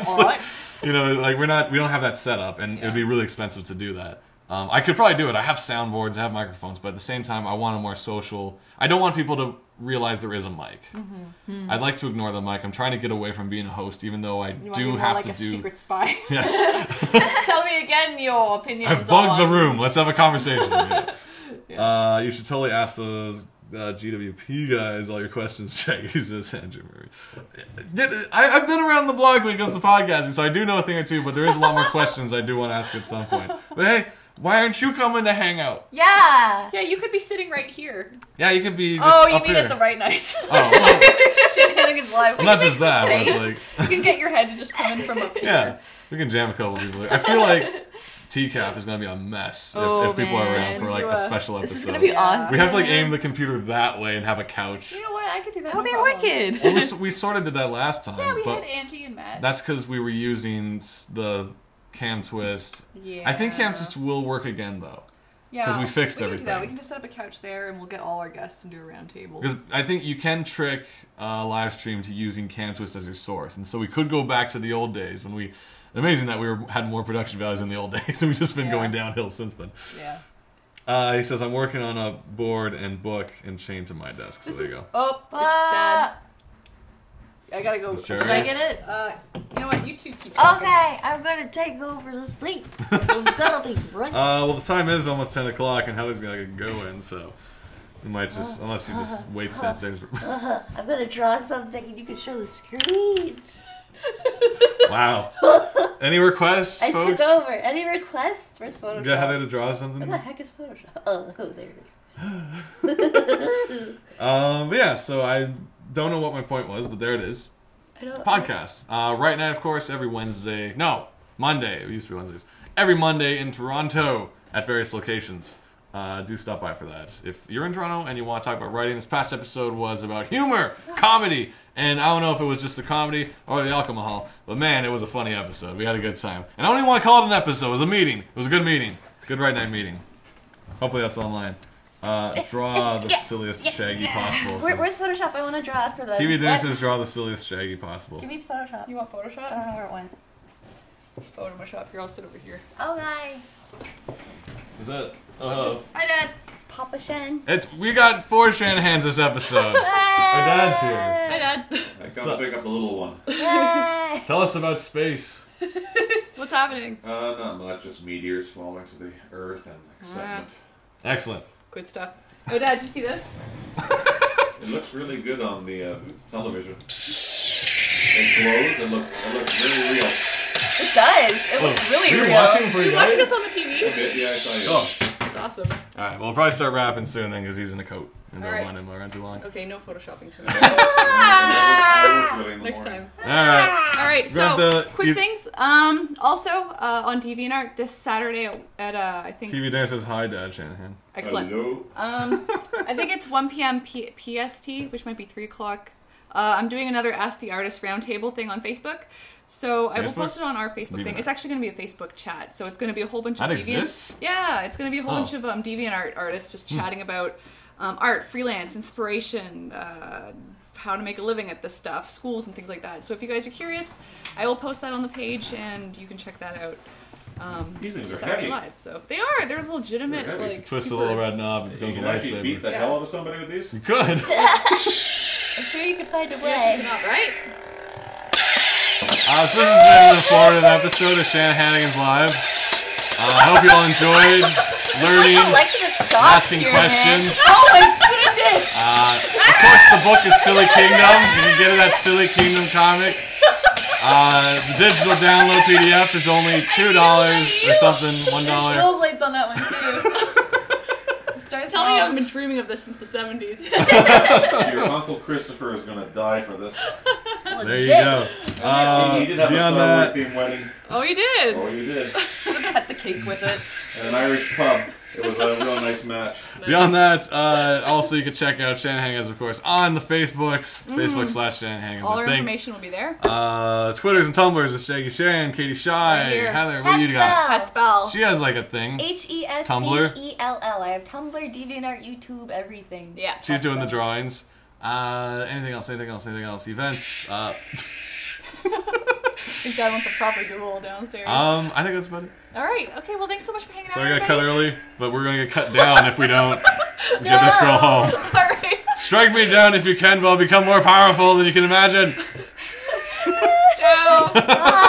All right. You know, like we don't have that set up, and it would be really expensive to do that. I could probably do it. I have soundboards, I have microphones, but at the same time, I want a more social. I don't want people to realize there is a mic. I'd like to ignore the mic. I'm trying to get away from being a host, even though I do have to do. a secret spy. Yes. Tell me again your opinions. I've bugged the room. Let's have a conversation. You should totally ask those GWP guys all your questions. Shaggy says Andrew Murray. I've been around the block when it comes to podcasting, so I do know a thing or two, but there is a lot more questions I do want to ask at some point. But hey, why aren't you coming to hang out? Yeah. Yeah, you could be sitting right here. Yeah, you could be just Oh, you up mean here. at the right night. Oh, well, Shenanigans live. well, not just that, but it's like... You can get your head to just come in from up here. Yeah, we can jam a couple people. I feel like TCAF is going to be a mess if people are around for like a special episode. This is gonna be awesome. We have to like aim the computer that way and have a couch. You know what? I could do that. That would no be problem. wicked. Well, we sort of did that last time. Yeah, we but had Angie and Matt. that's because we were using the Cam Twist. Yeah. I think Cam Twist will work again though. Yeah, 'cause we fixed can everything. Do that. We can just set up a couch there, and we'll get all our guests and do a round table. Because I think you can trick a live stream to using Cam Twist as your source, and so we could go back to the old days when we. Amazing that had more production values in the old days, and we've just been going downhill since then. Yeah. He says, I'm working on a board and book and chained to my desk. So there you go. Oh, it's dead. I gotta go. Should Should I get it? You know what? You two keep talking. Okay, I'm gonna take over the seat. It's gonna be great. Well, the time is almost 10 o'clock, and Heather's gonna go in, so we might just, unless he just waits downstairs. I'm gonna draw something and you can show the screen. Wow. Any requests, I folks? took over. Any requests? Where's Photoshop? Get Heather to draw What something? the heck is Photoshop? Oh, there it is. But yeah, so I don't know what my point was, but there it is. I don't. Podcasts. Right now, of course, every Wednesday. No, Monday. It used to be Wednesdays. Every Monday in Toronto at various locations. Do stop by for that. If you're in Toronto and you want to talk about writing, this past episode was about humor, comedy, and I don't know if it was just the comedy or the alcohol, but man, it was a funny episode. We had a good time. And I don't even want to call it an episode. It was a meeting. It was a good meeting. Good Right Night meeting. Hopefully that's online. Draw the silliest Shaggy possible. Where's Photoshop? I want to draw for the TV Dinner says draw the silliest Shaggy possible. Give me Photoshop. You want Photoshop? I don't know where it went. Photoshop. Here, I'll sit over here. Okay. Is that? Hi, Dad. It's Papa Shen. We got 4 Shanahans this episode. Our dad's here. Hi, Dad. I come pick up the little one. Yay. Tell us about space. What's happening? Not much, just meteors falling to the earth and excitement. Excellent. Good stuff. Oh, Dad, did you see this? It looks really good on the television. It glows. It looks really real. It does. It looks really You're real. watching for Are you you watching guys? us on the TV? Okay, yeah, I saw you. Oh. That's awesome. Alright, well, we'll probably start rapping soon then because he's in a coat. And don't Alright. want him around too long. Okay, no photoshopping tonight. I work really in the Next morning. time. Alright. Alright, Grab so the- quick you- things. Also, on DeviantArt this Saturday at I think. TV Dinner says hi, Dad Shanahan. Excellent. Hello. I think it's 1 p.m. PST, which might be 3 o'clock. I'm doing another Ask the Artist roundtable thing on Facebook. So I will Facebook? post it on our Facebook thing. DeviantArt. It's actually going to be a Facebook chat. So it's going to be a whole bunch of That Deviant. exists? Yeah, it's going to be a whole Oh. bunch of DeviantArt artists just chatting about art, freelance, inspiration, how to make a living at this stuff, schools and things like that. So if you guys are curious, I will post that on the page and you can check that out. These things are Saturday heavy. Live. So they are. They're legitimate. They're heavy. Like Twist super... the little red knob, it You becomes a can actually beat lightsaber. the Yeah. hell out of somebody with these. You could. I'm sure you can find a Yeah, twist it way. up, right? So this has been an informative episode of Shanahanigans Live. I hope you all enjoyed learning, asking questions. Oh my goodness! Of course, the book is Silly Kingdom. You can get it at Silly Kingdom Comic. The digital download PDF is only $2 or something, $1. Dual blades on that one too. Tell me I've been dreaming of this since the 70s. Your Uncle Christopher is going to die for this. There you go. He did have a beyond Star Wars that, themed wedding. Oh, you did? Oh, you did. Should have cut the cake with it. At an Irish pub. It was a real nice match. beyond that, also you can check out Shanahanigans, of course, on the Facebooks. Facebook/Shanahanigans, All our I think. information will be there. Twitters and Tumblrs is Shaggy Shan, Katie Shy, Right here. Heather, what do you got? Haspel. She has like a thing. HESBELL. I have Tumblr, DeviantArt, YouTube, everything. Yeah. She's doing the drawings. Anything else? Events. I think Dad wants a proper Google downstairs. I think that's about it. All right. Okay. Well, thanks so much for hanging So out. we got everybody. cut early, but we're gonna get cut down if we don't get this girl home. All right. Strike me down if you can, but I'll become more powerful than you can imagine. Ciao. Bye.